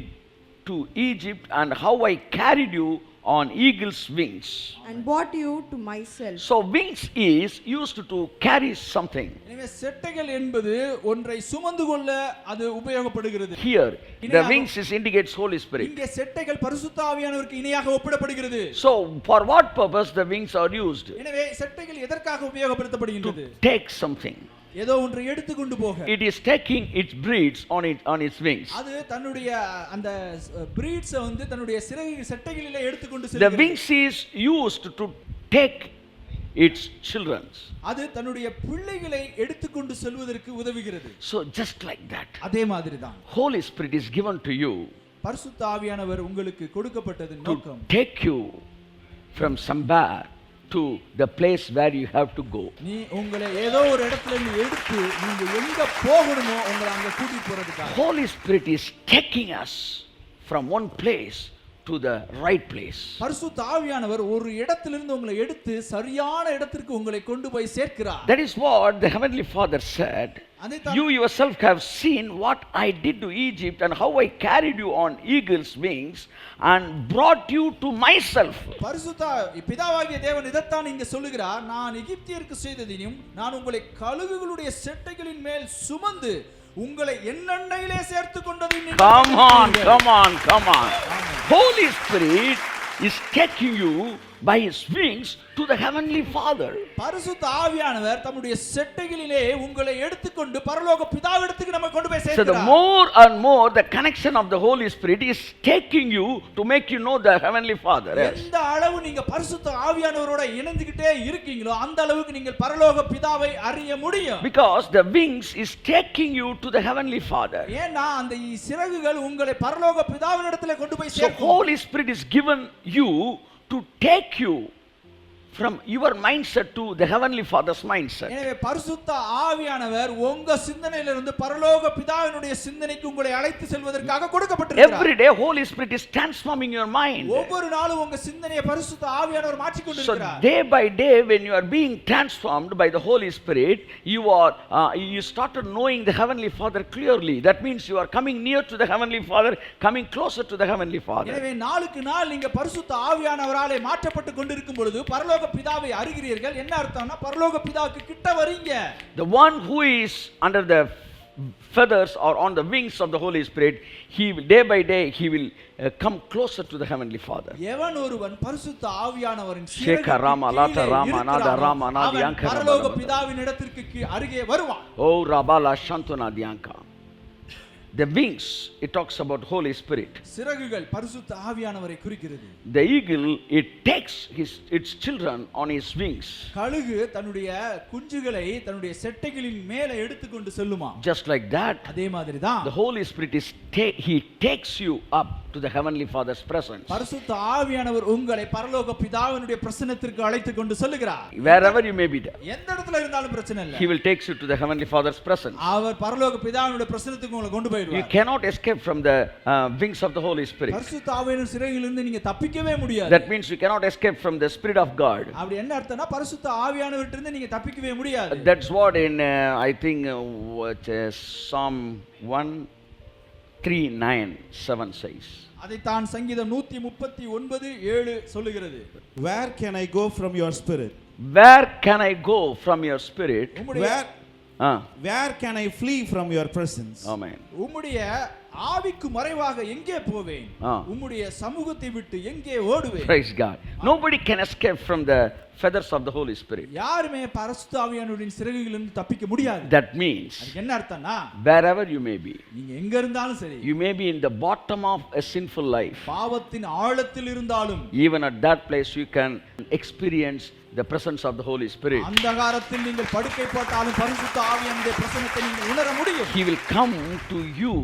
to Egypt and how I carried you on eagle's wings. And brought you to myself. So wings is used to carry something. எனவே செட்டைகள் என்பது ஒன்றை சுமந்து கொள்ள அது உபயோகப்படுகிறது. Here the wings is indicates Holy Spirit. இங்கே செட்டைகள் பரிசுத்த ஆவியானவருக்கு இணையாக ஒப்பிடப்படுகிறது. So for what purpose the wings are used? எனவே செட்டைகள் எதற்காக உபயோகப்படுத்தப்படுகின்றது? To take something. ஏதோ ஒன்றை எடுத்து கொண்டு போக. It is taking its breeds on its wings. அது தன்னுடைய அந்த பிரீட்ஸ் வந்து தன்னுடைய சிறகு செட்டைகளிலே எடுத்து கொண்டு The செல்கிறது. wings is used to take its children. அது தன்னுடைய பிள்ளைகளை எடுத்து கொண்டு செல்வதற்கு உதவுகிறது. So just like that, அதே மாதிரி தான் Holy Spirit is given to you பரிசுத்த ஆவியானவர் உங்களுக்கு கொடுக்கப்பட்டது to நோக்கம். take you from somewhere to the place where you have to go. நீ உங்களை ஏதோ ஒரு இடத்துல இருந்து எடுத்து நீங்க எங்க போகணுமோ உங்களை அங்க கூட்டிட்டு போறதுக்காக. Holy Spirit is taking us from one place to the right place. பரிசுத்த ஆவியானவர் ஒரு இடத்திலிருந்து உங்களை எடுத்து சரியான இடத்திற்கு உங்களை கொண்டு போய் சேர்க்கிறார். That is what the Heavenly Father said. You yourself have seen what I did to Egypt and how I carried you on eagle's wings and brought you to myself. பரிசுத்த பிதாவாகிய தேவன் இதைத்தான் இங்க சொல்லுகிறார். நான் எகிப்தியருக்கு செய்ததையும் நான் உங்களை கழுகுகளுடைய செட்டைகளின் மேல் சுமந்து உங்களை என் அண்டையிலே சேர்த்து கொண்டதையும். Come on. Holy Spirit is taking you by his wings to the Heavenly Father. பரிசுத்த ஆவியானவர் தம்முடைய செட்டைகளிலே உங்களை எடுத்துக்கொண்டு பரலோக பிதாவிடத்துக்கு நம்ம கொண்டு போய் So the சேர்க்கிறார். more and more the connection of the Holy Spirit is taking you to make you know the Heavenly Father. Yes. எந்த அளவு நீங்க பரிசுத்த ஆவியானவரோட இணைந்துகிட்டே இருக்கீங்களோ அந்த அளவுக்கு நீங்கள் பரலோக பிதாவை அறிய முடியும். Because the wings is taking you to the Heavenly Father. ஏன்னா அந்த சிறகுகள் உங்களை பரலோக பிதாவினிடத்திலே கொண்டு போய் So சேர்க்கும். Holy Spirit is given you to take you from your mindset to the Heavenly Father's mindset. எனவே பரிசுத்த ஆவியானவர் உங்க சிந்தனையிலிருந்து பரலோக பிதாவினுடைய சிந்தனைக்கு உங்களை அழைத்து செல்வதற்காக கொடுக்கப்பட்டிருக்கிறார். Every day Holy Spirit is transforming your mind. ஒவ்வொரு நாளும் உங்க சிந்தனையை பரிசுத்த ஆவியானவர் மாற்றிக் So கொண்டிருக்கிறார். day by day when you are being transformed by the Holy Spirit, you started knowing the Heavenly Father clearly. That means you are coming near to the Heavenly Father, coming closer to the Heavenly Father. எனவே நாளுக்கு நாள் நீங்க பரிசுத்த ஆவியானவராலே மாற்றப்பட்டு கொண்டிருக்கும் பொழுது பரலோக பிதாவை அறிகிறீர்கள். என்ன அர்த்தம்னா பரலோக பிதாவுக்கு கிட்ட வரீங்க. The one who is under the feathers or on the wings of the Holy Spirit, he will, day by day he will come closer to the Heavenly Father. எவன் ஒருவன் பரிசுத்த ஆவியானவரின் Sheka Rama Lata Rama Nada Rama Nadi Yanka பரலோக பிதாவின் இடத்திற்கு அருகே வருவான். Oh Rabala Shantuna Dianka. The wings, it talks about Holy Spirit. சிறகுகள் பரிசுத்த ஆவியானவரை குறிக்கிறது. The eagle, it takes its children on his wings. கழுகு தன்னுடைய குஞ்சுகளை தன்னுடைய செட்டைகளின் மேலே எடுத்துக்கொண்டு செல்லுமா. Just like that, அதே மாதிரி தான் the Holy Spirit he takes you up to the Heavenly Father's presence. பரிசுத்த ஆவியானவர் உங்களை பரலோக பிதாவினுடைய பிரசன்னத்திற்கு அழைத்துக் கொண்டு செல்கிறார். Wherever you may be there, எந்த இடத்துல இருந்தாலும் பிரச்சனை இல்ல. He will take you to the Heavenly Father's presence. அவர் பரலோக பிதாவினுடைய பிரசன்னத்துக்கு உங்களை கொண்டு You போய்டுவார். cannot escape from the wings of the Holy Spirit. பரிசுத்த ஆவியின் சிறகிலிருந்து நீங்க தப்பிக்கவே முடியாது. That means you cannot escape from the Spirit of God. அப்படி என்ன அர்த்தம்னா பரிசுத்த ஆவியானவர்ட்ட இருந்து நீங்க தப்பிக்கவே முடியாது. That's what in I think Psalm 139:7 says. அதைத்தான் சங்கீதம் 139:7 சொல்லுகிறது. Where can I go from your spirit? Where can I go from your spirit? Where can I flee from your presence? Amen. உம்முடைய ஆவிக்கு மறைவாக எங்கே போவேன்? உம்முடைய சமூகத்தை விட்டு எங்கே ஓடுவேன்? Praise God. Nobody can escape from the feathers of the Holy Spirit. யாருமே பரிசுத்த ஆவியானவரின் சிறகுகளிலிருந்து தப்பிக்க முடியாது. That means அதுக்கு என்ன அர்த்தம்னா wherever you may be, நீங்க எங்க இருந்தாலும் சரி, you may be in the bottom of a sinful life. பாவத்தின் ஆழத்தில் இருந்தாலும் Even at that place you can experience the presence of the Holy Spirit. அந்தகாரத்தில் நீங்கள் படுக்கை போட்டாலும் பரிசுத்த ஆவியானவருடைய பிரசன்னத்தை நீங்கள் உணர முடியும். He will come to you.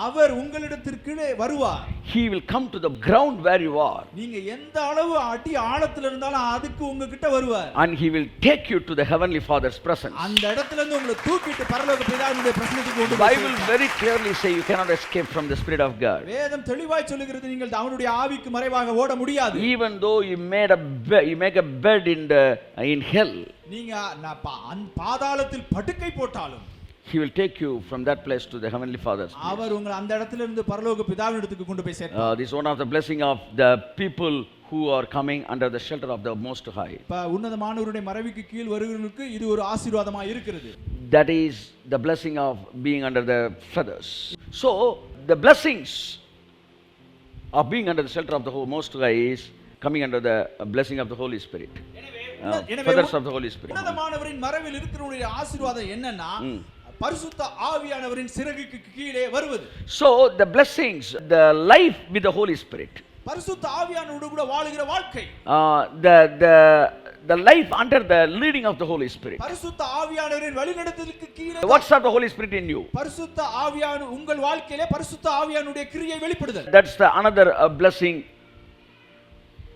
அவர் உங்களிடத்திற்கு வருவார். He will come to the ground where you are. நீங்க எந்த அளவு அடி ஆழத்துல இருந்தாலும் அதுக்கு உங்ககிட்ட வருவார். And he will take you to the Heavenly Father's presence. அந்த இடத்துல இருந்து உங்களை தூக்கிட்டு பரலோக பிதாவினுடைய பிரசன்னத்துக்கு கொண்டு The Bible very clearly say you cannot escape from the Spirit of God. வேதம் தெளிவாய் சொல்லுகிறது நீங்கள் அவருடைய ஆவிக்கு மறைவாக ஓட முடியாது. Even though you make a bed in hell, நீங்க பாதாளத்தில் படுக்கை போட்டாலும் He will take you from that place to the Heavenly Father's place. அவர் உங்களை அந்த இடத்துல இருந்து பரலோக பிதாவினிடத்துக்கு கொண்டு போய் சேர்ப்பார். This is one of the blessing of the people who are coming under the shelter of the Most High. உன்னதமானவருடைய மறைவுக்கு கீழ் வருகிறவர்களுக்கு இது ஒரு ஆசீர்வாதமாக இருக்கிறது. That is the blessing of being under the feathers. So the blessings of being under the shelter of the Most High is coming under the blessing of the Holy Spirit. Feathers of the Holy Spirit. உன்னதமானவரின் மறைவில் இருக்கிறவருடைய ஆசீர்வாதம் என்னன்னா பரிசுத்த ஆவியானவரின் சிறகுக்கு கீழே வருவது. So the blessings, the life with the Holy Spirit, பரிசுத்த ஆவியானவரோடு கூட வாழுகிற வாழ்க்கை, the life under the leading of the Holy Spirit. பரிசுத்த ஆவியானவரின் வழிநடத்துதலுக்கு கீழே What's of the Holy Spirit in you? பரிசுத்த ஆவியானவர் உங்கள் வாழ்க்கையிலே பரிசுத்த ஆவியானவருடைய கிரியை வெளிப்படுதல். That's the another blessing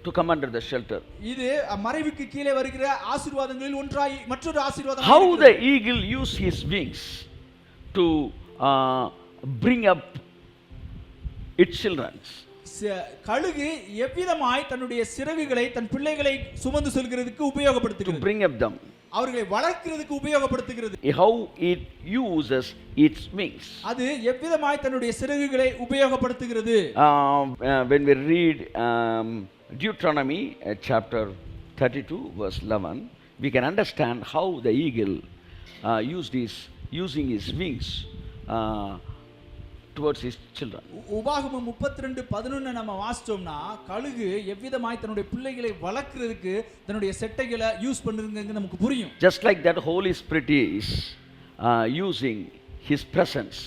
to come under the shelter. இது மறைவுக்கு கீழே வருகிற ஆசீர்வாதங்களில் ஒன்றாய் மற்றொரு ஆசீர்வாதம். How the eagle use his wings to bring up its children. கழுகு எவ்விதமாய் தன்னுடைய சிறகுகளை தன் பிள்ளைகளை சுமந்து செல்கிறதுக்கு உபயோகப்படுத்துகிறது. To bring up them. அவர்களை வளர்க்கிறதுக்கு உபயோகப்படுத்துகிறது. How it uses its wings. அது எவ்விதமாய் தன்னுடைய சிறகுகளை உபயோகப்படுத்துகிறது. When we read Deuteronomy chapter 32 verse 11, we can understand how the eagle using his wings towards his children. உபாகமம் 32:11 நம்ம வாசிச்சோம்னா கழுகு எவ்விதமாய் தன்னுடைய பிள்ளைகளை வளர்க்கிறதுக்கு தன்னுடைய செட்டைகளை யூஸ் பண்ணுதுங்க நமக்கு புரியும். Just like that, Holy Spirit is using his presence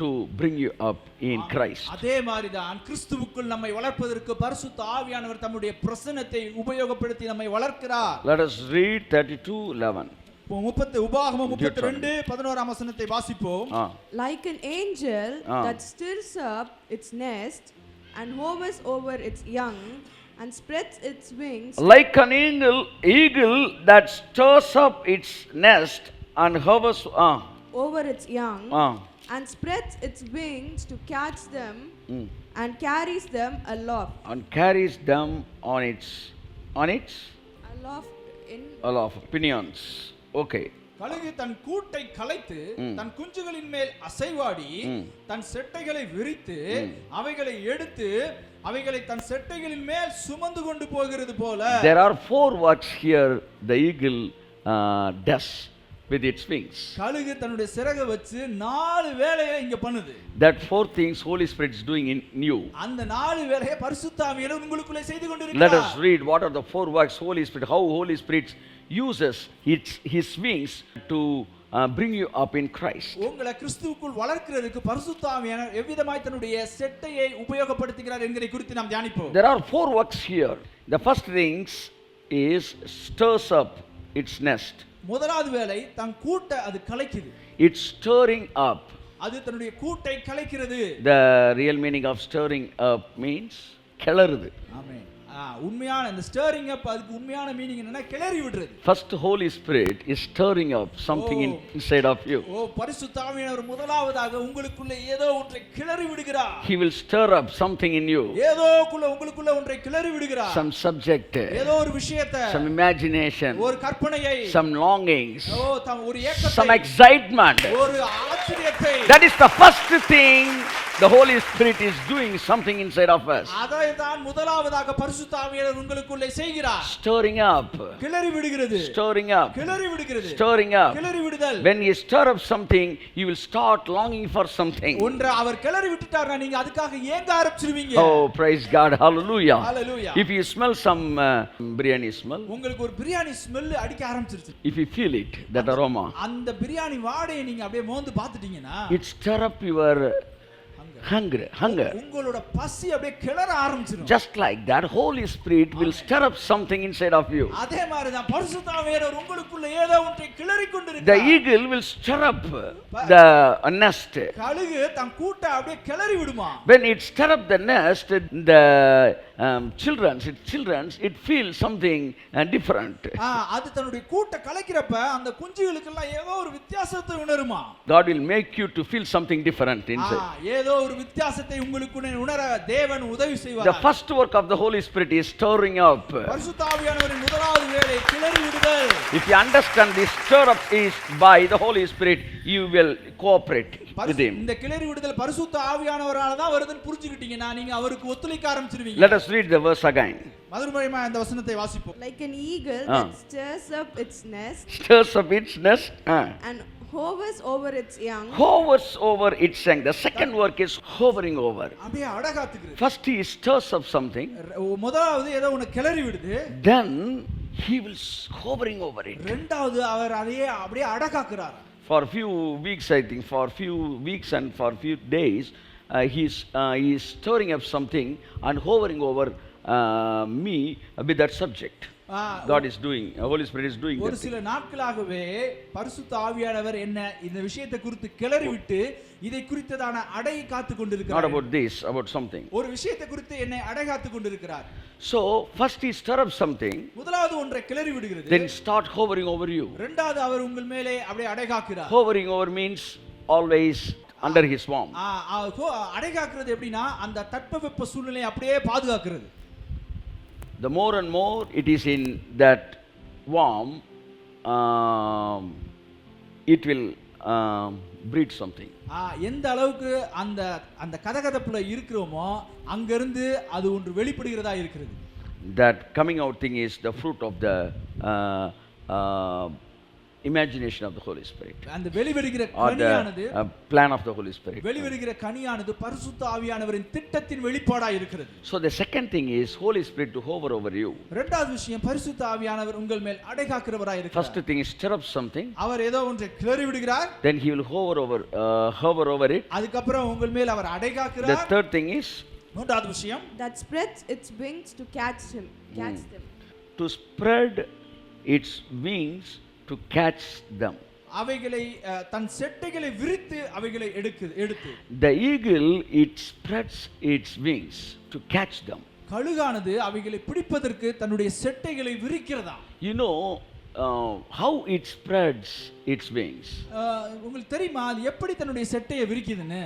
to bring you up in Christ. அதே மாதிரி தான் கிறிஸ்துவுக்குள் நம்மை வளர்ப்பதற்கு பரிசுத்த ஆவியானவர் தம்முடைய பிரசன்னத்தை உபயோகப்படுத்தி நம்மை வளர்க்கிறார். Let us read 32:11. உபாகமம் 32:11 வசனத்தை வாசிப்போம். Like an angel that stirs up its nest and hovers over its young and spreads its wings. Like an eagle that stirs up its nest and hovers over its young and spreads its wings to catch them and carries them aloft. And carries them on its aloft pinions. Okay. கழுகு தன் கூட்டை கலைத்து தன் குஞ்சுகளின் மேல் அசைவாடி தன் செட்டைகளை விரித்து அவைகளை எடுத்து அவைகளை தன் செட்டைகளின் மேல் சுமந்து கொண்டு போகிறது போல. There are 4 works here the eagle does with its wings. கழுகு தன்னுடைய சிறகை வச்சு 4 வேலையை இங்க பண்ணுது. That 4 things Holy Spirit is doing in you. அந்த 4 வேலையை பரிசுத்த ஆவியானவர் உங்களுக்குள்ளே செய்து கொண்டிருக்கிறார். Let us read what are the 4 works Holy Spirit, how Holy Spirit uses his wings to bring you up in Christ. உங்களை கிறிஸ்துவுக்குள் வளர்க்கிறதுக்கு பரிசுத்த ஆவியானவர் எவ்விதமாய் தன்னுடைய செட்டையை உபயோகப்படுத்துகிறார் என்கிறதை குறித்து நாம் தியானிப்போம். There are 4 works here. The first things is stirs up its nest. முதலாவது வேலை தன் கூட்டை அது கலைக்குது. It's stirring up. அது தன்னுடைய கூட்டை கலைக்கிறது. The real meaning of stirring up means கிளறுது. ஆமென். உண்மையான இந்த ஸ்டரிங் அப் அதுக்கு உண்மையான மீனிங் என்னன்னா கிளறி விடுறது. First Holy Spirit is stirring up something inside of you. பரிசுத்த ஆவியானவர் முதலாவதாக உங்களுக்குள்ள ஏதோ ஒன்றை கிளறி விடுகிறார். He will stir up something in you. உங்களுக்குள்ள ஒன்றை கிளறி விடுகிறார். Some subject, ஏதோ ஒரு விஷயத்தை, some imagination, ஒரு கற்பனையை, some longings, ஒரு ஏக்கத்தை, some excitement. ஒரு ஆச்சரியத்தை. That is the first thing the Holy Spirit is doing something inside of us. அதைதான் முதலாவதாக பரிசுத்த ஆவியானவர் உங்களுக்குள்ளே செய்கிறார். Stirring up. கிளறி விடுகிறது. Stirring up. கிளறி விடுகிறது. Stirring up. கிளறி விடுதல். When you stir up something, you will start longing for something. ஒன்று அவர் கிளறி விட்டுட்டார்னா நீங்க அதுக்காக ஏங்க ஆரம்பிச்சிடுவீங்க. Oh, praise God. Hallelujah. Hallelujah. If you smell some biryani smell, உங்களுக்கு ஒரு பிரியாணி ஸ்மெல் அடிக்க ஆரம்பிச்சிருச்சு. if you feel it, that aroma, அந்த பிரியாணி வாடையை நீங்க அப்படியே மோந்து பார்த்துட்டீங்கன்னா it stir up your hunger. உங்களோட பசி அப்படியே கிளற ஆரம்பிச்சிடும். Just like that, Holy Spirit will stir up something inside of you. அதே மாதிரி தான் பரிசுத்த ஆவியானவர் உங்களுக்குள்ள ஏதோ ஒன்றை கிளறி கொண்டிருக்கிறார். The eagle will stir up the nest. கழுகு தன் கூட்டை அப்படியே கிளறி விடுமா. When it stir up the nest, the children, it feels something different. அது தன்னுடைய கூட்டை கலக்கிறப்ப அந்த குஞ்சுகளுக்கு எல்லாம் ஏதோ ஒரு வித்தியாசத்தை உணருமா. God will make you to feel something different inside. ஏதோ ஒரு வித்தியாசத்தை உங்களுக்கு உணர தேவன் உதவி செய்வார். The first work of the Holy Spirit is stirring up. பரிசுத்த ஆவியானவரின் முதலாவது வேலை கிளறி விடுதல். If you understand this stir up is by the Holy Spirit, you will cooperate with him. இந்த கிளறி விடுதல் பரிசுத்த ஆவியானவரால தான் வருதுன்னு புரிஞ்சுக்கிட்டீங்கன்னா நீங்க அவருக்கு ஒத்துழைக்க ஆரம்பிச்சிடுவீங்க. Let us read the verse again. மறுபடியும் இந்த வசனத்தை வாசிப்போம். Like an eagle that stirs up its nest Stirs up its nest. and hovers over its young. Hovers over its young. The second work is hovering over. அப்படியே அடகாத்துக்குது. First he stirs up something. முதலாவது ஏதோ ஒன்னு கிளறி விடுது. Then he will hovering over it. இரண்டாவது அவர் அதையே அப்படியே அடகாக்குறார். For few weeks, I think, for few weeks and for few days, he is stirring up something and hovering over me with that subject. God is doing, Holy Spirit is doing. ஒரு சில நாட்களாகவே பரிசுத்த ஆவியானவர் என்ன இந்த விஷயத்தை குறித்து கிளறி விட்டு இதை குறித்ததான அடை காத்து கொண்டிருக்கிறார். Not about this, about something. ஒரு விஷயத்தை குறித்து என்னை அடை காத்து கொண்டிருக்கிறார். So first he stir up something. முதலாவது ஒன்றை கிளறி விடுகிறது. Then start hovering over you. இரண்டாவது அவர் உங்கள் மேலே அப்படியே அடை காக்கிறார். Hovering over means always under his warmth. அடை காக்கிறது எப்படின்னா அந்த தட்பவெப்ப சூழ்நிலையை அப்படியே பாதுகாக்கிறது. The more and more it is in that warm, it will breed something. எந்த அளவுக்கு அந்த அந்த கதகதப்புல இருக்கிறோமோ அங்கிருந்து அது ஒன்று வெளிப்படுகிறதா இருக்கிறது. That coming out thing is the fruit of the imagination of the Holy Spirit. அந்த வெளிவருகிற கனியானது plan of the Holy Spirit. வெளிவருகிற கனியானது பரிசுத்த ஆவியானவரின் திட்டத்தின் வெளிப்பாடா இருக்கிறது. So the second thing is Holy Spirit to hover over you. இரண்டாவது விஷயம் பரிசுத்த ஆவியானவர் உங்கள் மேல் அடைகாக்கிறவராய் இருக்கிறார். First thing is stir up something. அவர் ஏதோ ஒன்றை கிளறி விடுகிறார். Then he will hover over it. அதுக்கு அப்புறம் உங்கள் மேல் அவர் அடைகாக்கிறார். The third thing is மூன்றாவது விஷயம் that spreads its wings to catch them. To spread its wings to catch them. அவைகளை தன் செட்டைகளை விரித்து அவைகளை எடுத்து. The eagle, it spreads its wings to catch them. கழுகானது அவைகளை பிடிப்பதற்கு தன்னுடைய செட்டைகளை விரிக்கிறதா. You know how it spreads its wings. உங்களுக்கு தெரியுமா அது எப்படி தன்னுடைய செட்டையை விரிக்குதுன்னு?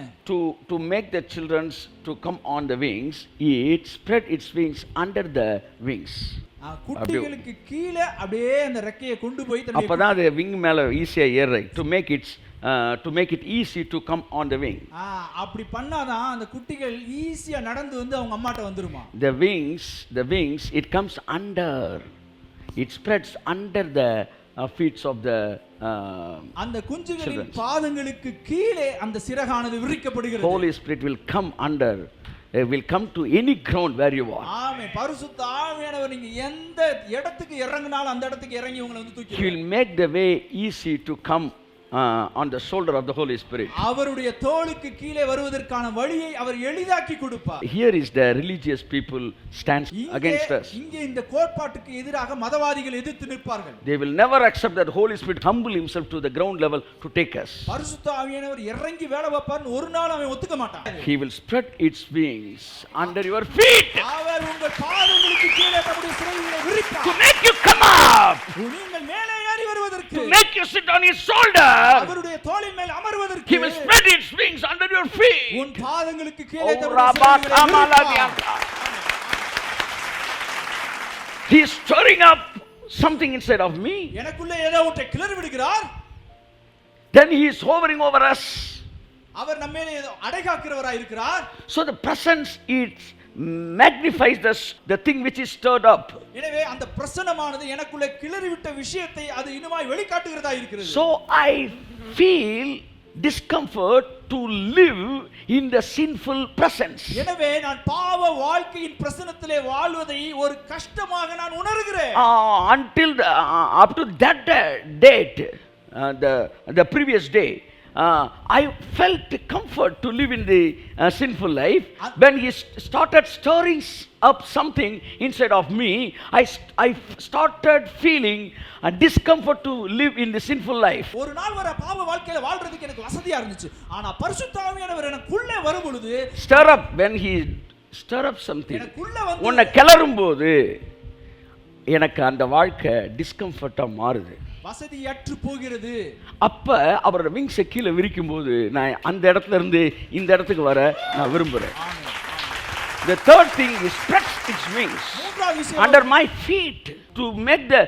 To make the children to come on the wings, it spread its wings under the wings. குட்டிகளுக்கு கீழே அப்படியே அந்த ரெக்கையை கொண்டு போய் அப்பதான் அது விங் மேல ஈஸியா ஏறும். To make it easy to come on the wing. அப்படி பண்ணாதான் அந்த குட்டிகள் ஈஸியா நடந்து வந்து அவங்க அம்மாட்ட வந்துருமா. The wings it comes under. It spreads under the feet of the அந்த குஞ்சுகளின் பாதங்களுக்கு கீழே அந்த சிறகானது விரிக்கப்படுகிறது. Holy Spirit will come under. Will come to any ground where you are. ஆமென். பரிசுத்த ஆவியானவர் நீங்க எந்த இடத்துக்கு இறங்கினாலும் அந்த இடத்துக்கு இறங்கி உங்களை வந்து தூக்கி. He will make the way easy to come on the shoulder of the Holy Spirit. அவருடைய தோளுக்கு கீழே வருவதற்கான வழியை அவர் எளிதாக்கி கொடுப்பார். Here is the religious people stands against us. இங்கே இந்த கோட்பாட்டுக்கு எதிராக மதவாதிகள் எதிர்த்து நிற்பார்கள். They will never accept that Holy Spirit humble himself to the ground level to take us. பரிசுத்த ஆவியானவர் இறங்கி வேலை வைப்பார்னு ஒரு நாள் அவன் ஒத்துக்க மாட்டான். He will spread its wings under your feet அவர் உங்கள் பாதங்களுக்கு கீழே தம்முடைய சிறகுகளை விரிப்பார். to make you come up, நீங்கள் மேலே ஏறி வருவதற்கு, to make you sit on his shoulder. அவருடைய தோளின் மேல் அமர்வதற்கு, He will spread its wings under your feet. உன் பாதங்களுக்கு கீழே Oh, தம்முடைய Rabba சிறகுகளை Kamala விரிப்பார். Dianta. He is stirring up something inside of me. எனக்குள்ளே ஏதோ ஒன்றை கிளறி விடுகிறார். Then he is hovering over us. அவர் நம்ம மேலே அடைகாக்கிறவராய் இருக்கிறார். So the presence it magnifies the thing which is stirred up. எனவே அந்த பிரசன்னமானது எனக்குள்ளே கிளறிவிட்ட விஷயத்தை அது இன்னுமாய் வெளிக்காட்டுகிறதா இருக்கிறது. So I feel discomfort to live in the sinful presence. எனவே நான் பாவ வாழ்க்கையின் பிரசன்னத்திலே வாழ்வதை ஒரு கஷ்டமாக நான் உணர்கிறேன். Until up to that date, the previous day, I felt comfort to live in the sinful life. When he started stirring up something inside of me, I started feeling a discomfort to live in the sinful life. ஒரு நாள் வர பாவ வாழ்க்கையில வாழ்றதுக்கு எனக்கு வசதியா இருந்துச்சு. ஆனா பரிசுத்த ஆவியானவர் எனக்குள்ளே வரும் பொழுது, Stir up, when he stir up something, எனக்குள்ள வந்து உன்னை கிளறும் போது எனக்கு அந்த வாழ்க்கை டிஸ்கம்ஃபர்ட்டா மாறுது. வசதியற்று போகிறது. அப்ப அவரோட விங்ஸை கீழே விரிக்கும் போது நான் அந்த இடத்துல இருந்து இந்த இடத்துக்கு வர நான் விரும்புறேன். The third thing is spreads its wings மூன்றாவது விஷயம், under my feet to make the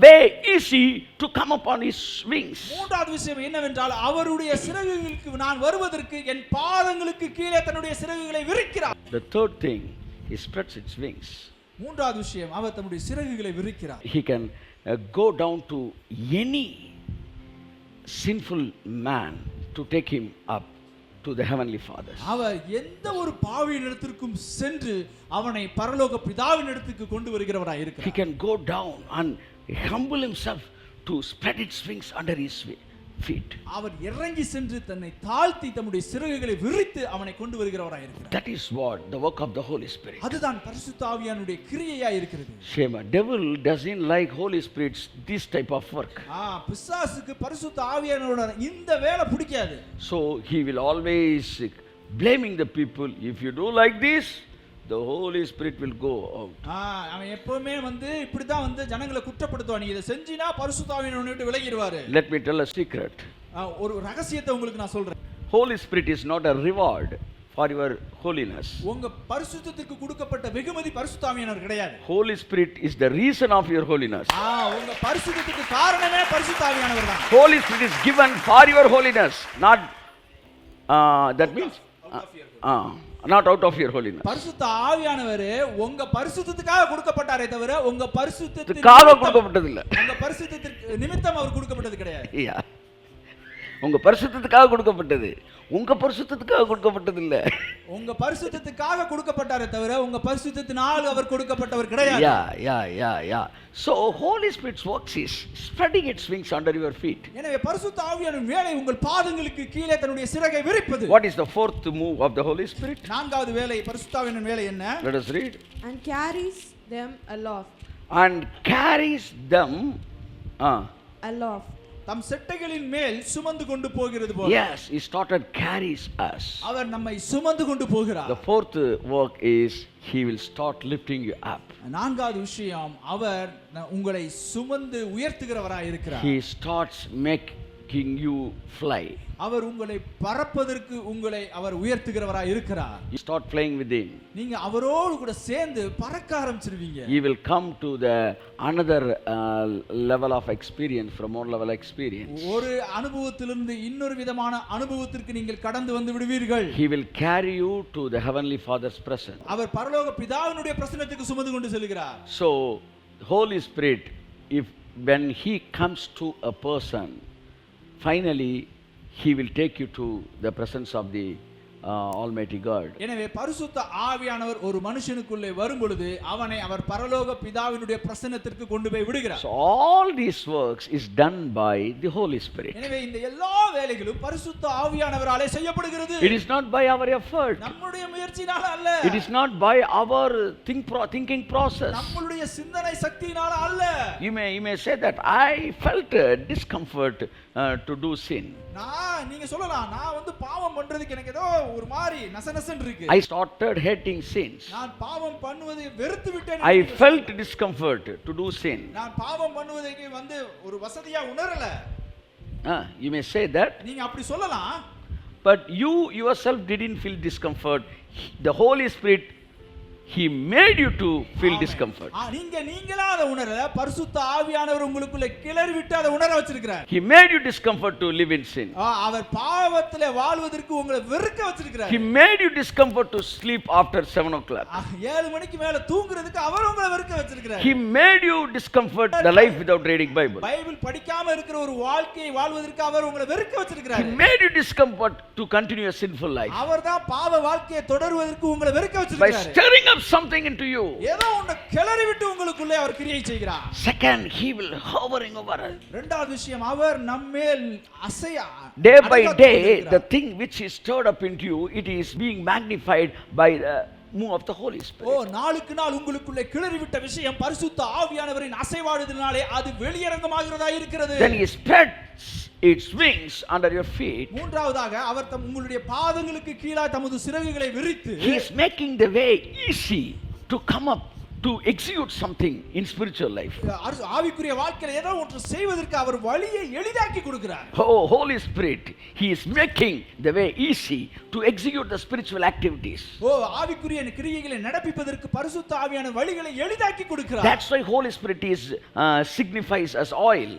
way easy to come upon his wings. மூன்றாவது விஷயம் என்னவென்றால் அவருடைய சிறகுகளுக்கு நான் வருவதற்கு என் பாதங்களுக்கு கீழே தன்னுடைய சிறகுகளை விரிக்கிறார். The third thing, he spreads its wings. மூன்றாவது விஷயம், அவர் தன்னுடைய சிறகுகளை விரிக்கிறார். He can go down to any sinful man to take him up to the heavenly Father. அவர் எந்த ஒரு பாவியின் இடத்திற்கும் சென்று அவனை பரலோக பிதாவின் இடத்துக்கு கொண்டு வருகிறவராய் He இருக்கிறார். can go down and humble himself to spread its wings under his feet. அவர் இறங்கி சென்று தன்னை தாழ்த்தி தம்முடைய சிறகுகளை விரித்து அவனை கொண்டு வருகிறவராய் இருக்கிறார். That is what the work of the Holy Spirit. அதுதான் பரிசுத்த ஆவியானுடைய கிரியையாய் இருக்கிறது. Shema, devil doesn't like Holy Spirit's this type of work. பிசாசுக்கு பரிசுத்த ஆவியானவரோட இந்த வேலை பிடிக்காது. So he will always blaming the people. If you do like this, the Holy Spirit will go out. அவன் எப்பவுமே வந்து இப்படிதான் வந்து ஜனங்களை குற்றப்படுத்துவான். நீ இதை செஞ்சினா பரிசுத்த ஆவியானவரை விட்டு விலகிடுவாரு. Let me tell a secret. ஒரு ரகசியத்தை உங்களுக்கு நான் சொல்றேன். Holy Spirit is not a reward for your holiness. உங்க பரிசுத்தத்திற்கு கொடுக்கப்பட்ட வெகுமதி பரிசுத்த ஆவியானவர் கிடையாது. Holy Spirit is the reason of your holiness. உங்க பரிசுத்தத்துக்கு காரணமே பரிசுத்த ஆவியானவர் தான். Holy Spirit is given for your holiness, not that means not out of your holiness. பரிசுத்த ஆவியானவர் உங்க பரிசுத்தத்துக்காக கொடுக்கப்பட்டாரே தவிர உங்க பரிசுத்தத்துக்காக கொடுக்கப்பட்டது இல்ல. உங்க பரிசுத்தத்திற்கு நிமித்தம் அவர் கொடுக்கப்பட்டது கிடையாது. உங்க பரிசுத்தத்துக்காக கொடுக்கப்பட்டது, உங்க பரிசுத்தத்துக்காக கொடுக்கப்பட்டது இல்ல. உங்க பரிசுத்தத்துக்காக கொடுக்கப்பட்டாரே தவிர உங்க பரிசுத்தத்தினால் அவர் கொடுக்கப்பட்டவர் கிடையாது. So Holy Spirit's works is spreading its wings under your feet. எனவே பரிசுத்த ஆவியானவர் வேலை உங்கள் பாதங்களுக்கு கீழே தன்னுடைய சிறகை விரிப்பது. What is the fourth move of the Holy Spirit? நான்காவது வேலை பரிசுத்த ஆவியானவர் வேலை என்ன? Let us read. And carries them aloft. And carries them aloft. தம் செட்டைகளின் மேல் சுமந்து கொண்டு போகிறது போல. Yes, he started carries us. அவர் நம்மை சுமந்து கொண்டு போகிறார். The fourth work is he will start lifting you up. நான்காவது விஷயம், அவர் உங்களை சுமந்து உயர்த்துகிறவராய் இருக்கிறார். He starts making you fly. அவர் உங்களை பறப்பதற்கு உங்களை அவர் உயர்த்துகிறவராய் இருக்கிறார். You start flying with him. நீங்க அவரோடு கூட சேர்ந்து பறக்க ஆரம்பிச்சிருவீங்க. He will come to the another level of experience, from one level experience. ஒரு அனுபவத்திலிருந்து இன்னொரு விதமான அனுபவத்திற்கு நீங்கள் கடந்து வந்து விடுவீர்கள். He will carry you to the heavenly Father's presence. அவர் பரலோக பிதாவினுடைய பிரசன்னத்துக்கு சுமந்து கொண்டு செல்கிறார். So Holy Spirit, when he comes to a person, finally he will take you to the presence of the Almighty God. எனவே பரிசுத்த ஆவியானவர் ஒரு மனுஷனுக்குள்ளே வரும் பொழுது அவனை அவர் பரலோக பிதாவினுடைய பிரசன்னத்திற்கு கொண்டு போய் விடுகிறார். So all these works is done by the Holy Spirit. எனவே இந்த எல்லா வேலைகளும் பரிசுத்த ஆவியானவராலே செய்யப்படுகிறது. It is not by our effort. நம்முடைய முயற்சியினால அல்ல. It is not by our thinking process. நம்முடைய சிந்தனை சக்தியினால அல்ல. You may say that I felt discomfort to do sin. நீங்க சொல்லலாம், நான் வந்து பாவம் பண்றதுக்கு எனக்கு ஏதோ ஒரு மாதிரி நசநசன்னு இருக்கு. I started hating sins. நான் பாவம் பண்ணுவதை வெறுத்து விட்டேன். I felt discomfort to do sin. நான் பாவம் பண்ணுவதற்கு வந்து ஒரு வசதியா உணரல. You may say that. நீங்க அப்படி சொல்லலாம். But you yourself didn't feel discomfort. The Holy Spirit, He made you to feel discomfort. நீங்களா அதை உணரல, பரிசுத்த ஆவியானவர் உங்களுக்குள்ள கிளறி விட்டு அதை உணர வச்சிருக்கிறார். He made you discomfort to live in sin. அவர் பாவத்திலே வாழ்வதற்கு உங்களை வெறுக்க வச்சிருக்கிறார். He made you discomfort to sleep after 7 o'clock. 7 மணிக்கு மேல தூங்குறதுக்கு அவர் உங்களை வெறுக்க வச்சிருக்கிறார். He made you discomfort the life without reading Bible. Bible படிக்காம இருக்கிற ஒரு வாழ்க்கையை வாழ்வதற்கு அவர் உங்களை வெறுக்க வச்சிருக்கிறார். He made you discomfort to continue a sinful life. அவர்தான் பாவ வாழ்க்கையை தொடருவதற்கு உங்களை வெறுக்க வச்சிருக்கிறார். By stirring up something into you. ஏதோ ஒன்று கிளறி விட்டு உங்களுக்குள்ளே அவர் கிரியை செய்கிறார். Second, He will hovering over us. இரண்டாவது விஷயம், அவர் நம்மேல் அசையா. Day by day, the thing which is stirred up into you, it is being magnified by the move of the Holy Spirit. நாளுக்கு நாள் உங்களுக்குள்ளே கிளறி விட்ட விஷயம் பரிசுத்த ஆவியானவரின் அசைவாடுதலினாலே அது வெளியரங்கமாகிறதா இருக்கிறது. Then He spreads its wings under your feet. மூன்றாவதாக அவர் உங்களுடைய பாதங்களுக்கு கீழே தமது சிறகுகளை விரித்து He is making the way easy to come up to execute something in spiritual life. ஆவிக்குரிய வாழ்க்கையில ஏதோ ஒன்று செய்வதற்கு அவர் வழியை எளிதாக்கி கொடுக்கிறார். Oh, Holy Spirit, He is making the way easy to execute the spiritual activities. ஆவிக்குரிய கிரியைகளை நடப்பிப்பதற்கு பரிசுத்த ஆவியான வழிகளை எளிதாக்கி கொடுக்கிறார். That's why Holy Spirit is signifies as oil.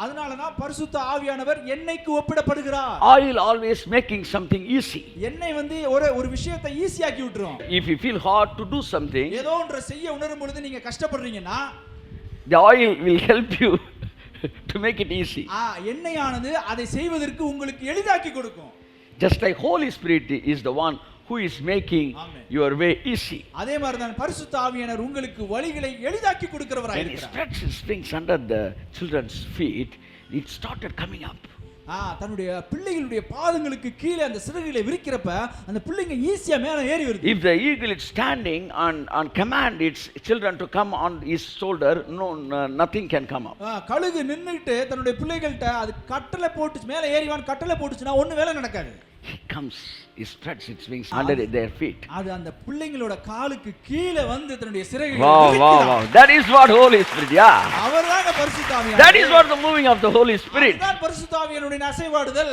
அதனால தான் பரிசுத்த ஆவியானவர் எண்ணெய்க்கு ஒப்பிடப்படுகிறார். Oil always making something easy. எண்ணெய் வந்து ஒரு விஷயத்தை ஈஸியாக்கி விட்டுரும். If you feel hard to do something, ஏதோ ஒன்று செய்ய உணரும் பொழுது நீங்க கஷ்டப்படுறீங்கன்னா the oil will help you to make it easy. எண்ணெயானது அதை செய்வதற்கு உங்களுக்கு எளிதாக்கி கொடுக்கும். Just like Holy Spirit is the one who is making your way easy. அதே மாதிரி தான் பரிசுத்த ஆவியானவர் உங்களுக்கு வழிகளை எளிதாக்கி கொடுக்கிறவராய் இருக்கிறார். When He spreads His wings under the children's feet, it started coming up. தன்னுடைய பிள்ளைகளுடைய பாதங்களுக்கு கீழே அந்த சிறகுகளை விரிக்கிறப்ப அந்த பிள்ளைங்க ஈஸியா மேலே ஏறி வருது. If the eagle is standing on command its children to come on his shoulder, nothing can come up. கழுகு நின்னுட்டு தன்னுடைய பிள்ளைகள்ட்ட அது கட்டளை போட்டு மேலே ஏறிவான் கட்டளை போட்டுச்சுனா ஒண்ணு வேலை நடக்காது. He comes, He spreads its wings under their feet. அது அந்த பிள்ளைங்களோட காலுக்கு கீழே வந்து தன்னுடைய சிறகுகளை விரிக்கிறார். Wow. That is what Holy Spirit, அவர்தான் பரிசுத்த ஆவியானவர். That is what the moving of the Holy Spirit. அதுதான் பரிசுத்த ஆவியானவரின் அசைவாடுதல்.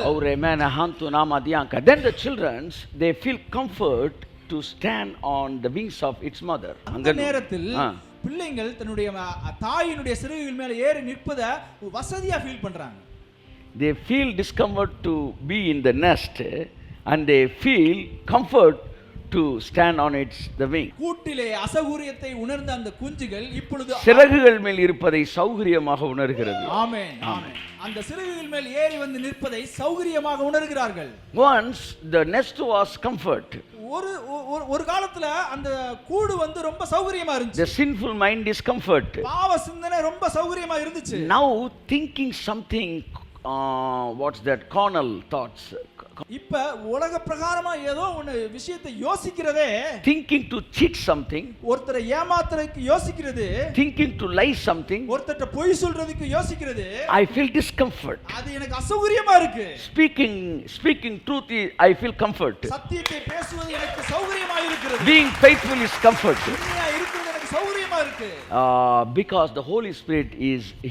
Then the children, they feel comfort to stand on the wings of its mother. அந்த நேரத்தில் பிள்ளைகள் தன்னுடைய தாயினுடைய சிறகுகள் மேலே ஏறி நிற்பதை வசதியா ஃபீல் பண்றாங்க. They feel discomfort to be in the nest and they feel comfort to stand on its the wing. கூட்டிலே அசௌகரியத்தை உணர்ந்த அந்த குஞ்சுகள் இப்பொழுது சிறகுகள் மேல் இருப்பதை சௌகரியமாக உணர்கிறது. ஆமென் ஆமென். அந்த சிறகுகள் மேல் ஏறி வந்து நிற்பதை சௌகரியமாக உணர்கிறார்கள். Once the nest was comfort. ஒரு காலத்துல அந்த கூடு வந்து ரொம்ப சௌகரியமா இருந்துச்சு. The sinful mind is comfort. பாவ சிந்தனை ரொம்ப சௌகரியமா இருந்துச்சு. Now thinking something what's that carnal thoughts. இப்ப உலக பிரகாரமா ஏதோ ஒரு விஷயத்தை யோசிக்கிறதே, thinking to cheat something, ஒருத்தரை ஏமாத்துறதுக்கு யோசிக்கிறது, thinking to lie something, ஒருத்தட்ட பொய் சொல்றதுக்கு யோசிக்கிறது, I feel discomfort. அது எனக்கு அசௌகரியமா இருக்கு. Speaking truth, I feel comfort. சத்தியத்தை பேசுவது எனக்கு சௌகரியமா இருக்கிறது. Being faithful is comfort. உண்மையா இருக்கிறது எனக்கு சௌகரியமா இருக்கு. Because the Holy Spirit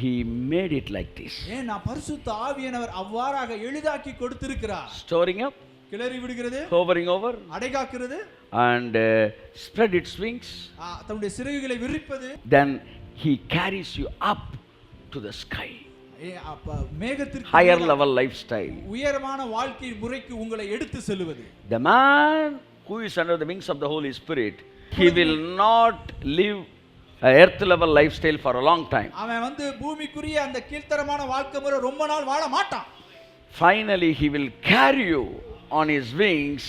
He made it like this. ஏன்னா பரிசுத்த ஆவியானவர் அவ்வாறாக எளிதாக்கி கொடுத்திருக்கிறார். Storing up, கிளறி விடுகிறது, hovering over, அடைகாக்குறது, and spread its wings. தன்னுடைய சிறகுகளை விரிப்பது. Then He carries you up to the sky. மேகத்திற்கு higher level lifestyle. உயரமான வாழ்க்கை முறைக்கு உங்களை எடுத்து செல்வது. The man who is under the wings of the Holy Spirit, he will not live a earth level lifestyle for a long time. அவன் வந்து பூமிக்குரிய அந்த கீழ்த்தரமான வாழ்க்கை முறை ரொம்ப நாள் வாழ மாட்டான். Finally he will carry you on his wings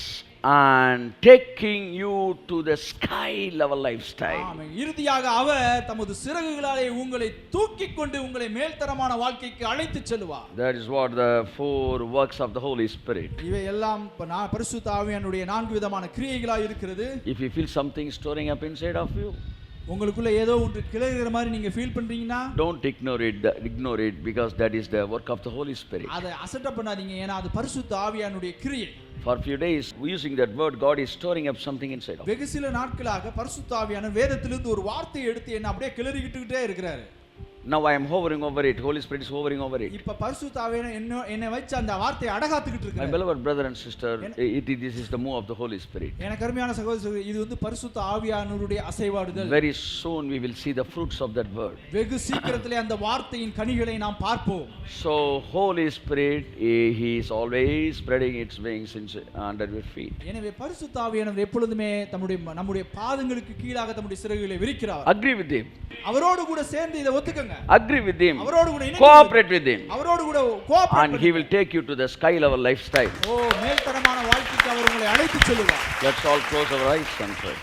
and taking you to the sky level lifestyle. ஆமென். இறுதியாக அவர் தமது சிறகுகளாலே உங்களை தூக்கிக் கொண்டு உங்களை மேல்தரமான வாழ்க்கைக்கு அழைத்துச் செல்வார். That is what the four works of the Holy Spirit. இவை எல்லாம் பரிசுத்த ஆவியானுடைய 4 விதமான கிரியைகளாய் இருக்கிறது. If you feel something stirring up inside of you, உங்களுக்குள்ள ஏதோ ஒன்று கிளறுகிற மாதிரி நீங்க ஃபீல் பண்றீங்கன்னா don't ignore it because that is the work of the Holy Spirit. அதை அசட்டை பண்ணாதீங்க, ஏன்னா அது பரிசுத்த ஆவியானுடைய கிரியை. For a few days using that word, God is stirring up something inside of you. வெகு சில நாட்களாக பரிசுத்த ஆவியானவர் வேதத்திலிருந்து ஒரு வார்த்தையை எடுத்து என்ன அப்படியே கிளறிக்கிட்டே இருக்கிறாரு. Now I am hovering over it. Holy Spirit is hovering over it. இப்ப பரிசுத்த ஆவியானவர் என்னை வச்சு அந்த வார்த்தையை அடகாத்துக்கிட்டு My இருக்காரு. beloved brother and sister, this is the move of the Holy Spirit. எனக்கு அருமையான சகோதரர்களே, இது வந்து பரிசுத்த ஆவியானவருடைய அசைவாடுதல். Very soon we will see the fruits of that word. வெகு சீக்கிரத்திலே அந்த வார்த்தையின் கனிகளை நாம் பார்ப்போம். So Holy Spirit, he is always spreading its wings under your feet. எனவே பரிசுத்த ஆவியானவர் எப்பொழுதுமே நம்முடைய பாதங்களுக்கு கீழாக தம்முடைய சிறகுகளை விரிக்கிறார். Agree with him. அவரோடு கூட சேர்ந்து இதை ஒத்துக்கங்க. Agree with him. அவரோடு கூட Cooperate with him. அவரோடு கூட cooperate And he will take you to the sky level lifestyle. மேல்தரமான வாழ்க்கைக்கு அவர் உங்களை அழைத்துச் செல்வார். Let's all close our eyes and pray.